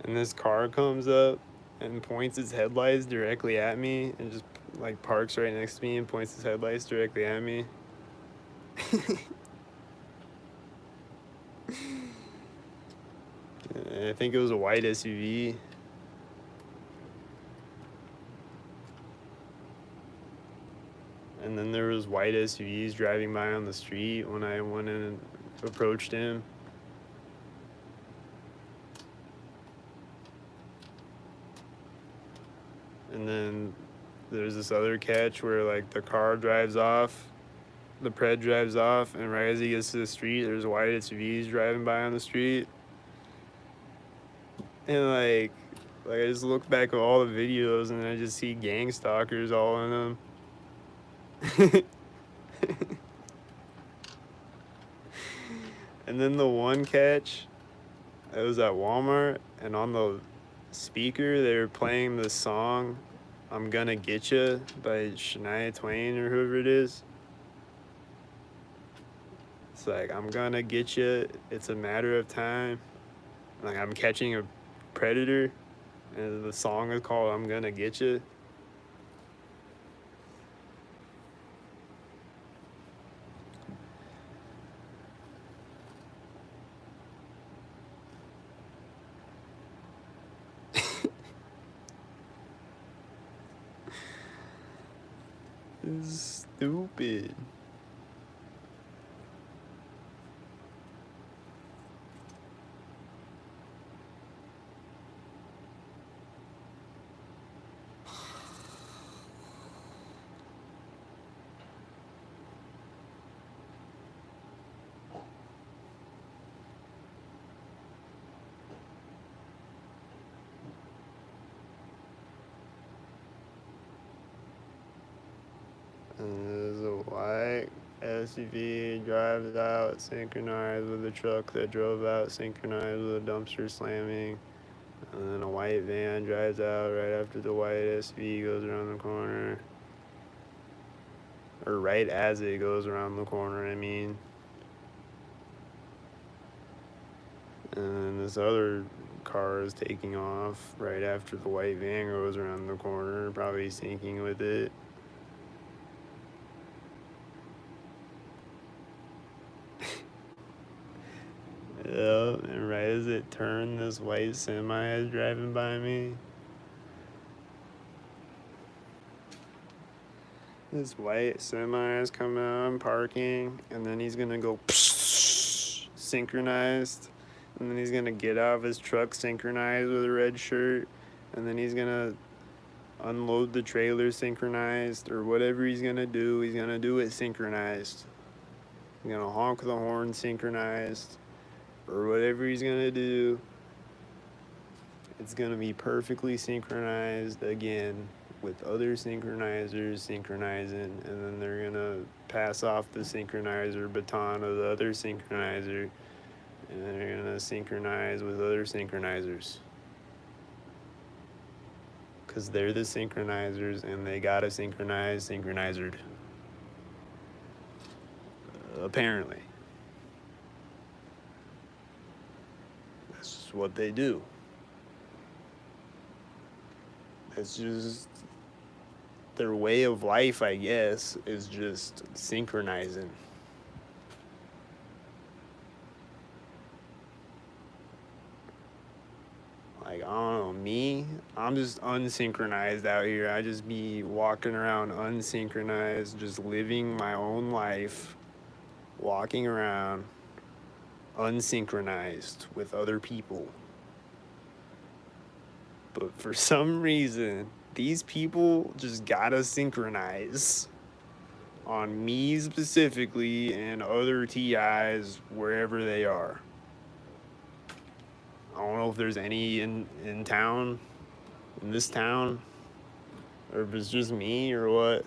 and this car comes up and points its headlights directly at me and just like parks right next to me and points its headlights directly at me. I think it was a white SUV. And then there was white SUVs driving by on the street when I went in and approached him. And then there's this other catch where like the car drives off, the pred drives off, and right as he gets to the street, there's white SUVs driving by on the street. And like I just look back at all the videos and I just see gang stalkers all in them. And then the one catch, it was at Walmart, and on the speaker they were playing the song "I'm Gonna Get Ya" by Shania Twain or whoever it is. It's like, I'm gonna get you, it's a matter of time. Like I'm catching a predator, and the song is called "I'm Gonna Get You." It's stupid. And there's a white SUV drives out synchronized with a truck that drove out synchronized with a dumpster slamming. And then a white van drives out right after the white SUV goes around the corner. Or right as it goes around the corner, I mean. And then this other car is taking off right after the white van goes around the corner, probably syncing with it. up, and right as it turned, this white semi is driving by me. This white semi is coming out, I'm parking, and then he's gonna go synchronized, and then he's gonna get out of his truck synchronized with a red shirt, and then he's gonna unload the trailer synchronized, or whatever he's gonna do it synchronized. He's gonna honk the horn synchronized, or whatever he's gonna do. It's gonna be perfectly synchronized again with other synchronizers synchronizing, and then they're gonna pass off the synchronizer baton to the other synchronizer, and they're gonna synchronize with other synchronizers. Because they're the synchronizers and they gotta synchronize synchronizered. Apparently. That's what they do. It's just their way of life, I guess, is just synchronizing. Like, I don't know, me, I'm just unsynchronized out here. I just be walking around unsynchronized, just living my own life, walking around unsynchronized with other people. But for some reason, these people just gotta synchronize on me specifically and other TIs wherever they are. I don't know if there's any in town, in this town, or if it's just me or what.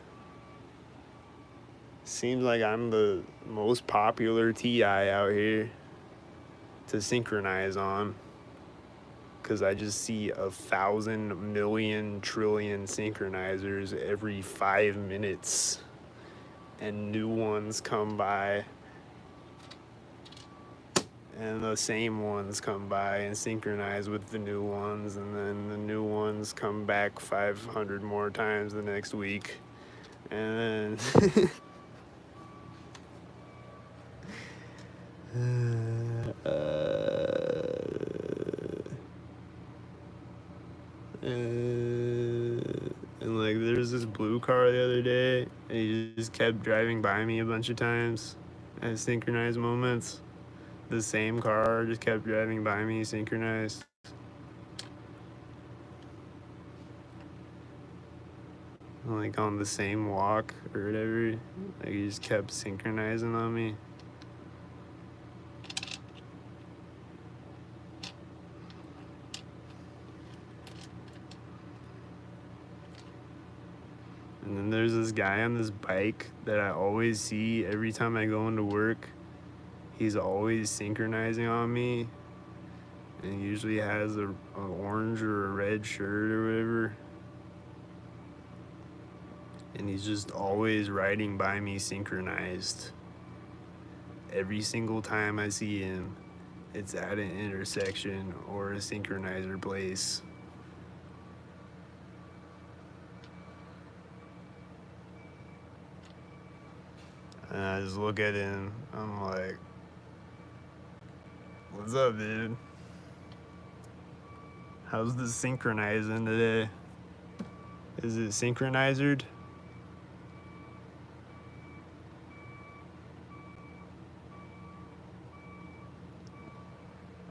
Seems like I'm the most popular TI out here to synchronize on, because I just see 1,000 million trillion synchronizers every 5 minutes, and new ones come by, and the same ones come by and synchronize with the new ones, and then the new ones come back 500 more times the next week, and then and like there's this blue car the other day, and he just kept driving by me a bunch of times at synchronized moments. The same car just kept driving by me synchronized. Like on the same walk or whatever. Like he just kept synchronizing on me. And then there's this guy on this bike that I always see every time I go into work. He's always synchronizing on me, and he usually has an orange or a red shirt or whatever. And he's just always riding by me synchronized. Every single time I see him, it's at an intersection or a synchronizer place. And I just look at him, I'm like, what's up, dude? How's this synchronizing today? Is it synchronizered?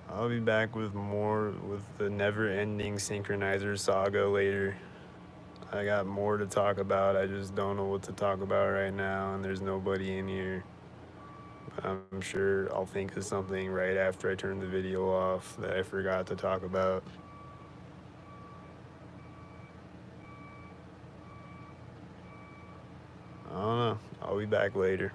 I'll be back with more with the never-ending synchronizer saga later. I got more to talk about. I just don't know what to talk about right now, and there's nobody in here. But I'm sure I'll think of something right after I turn the video off that I forgot to talk about. I don't know. I'll be back later.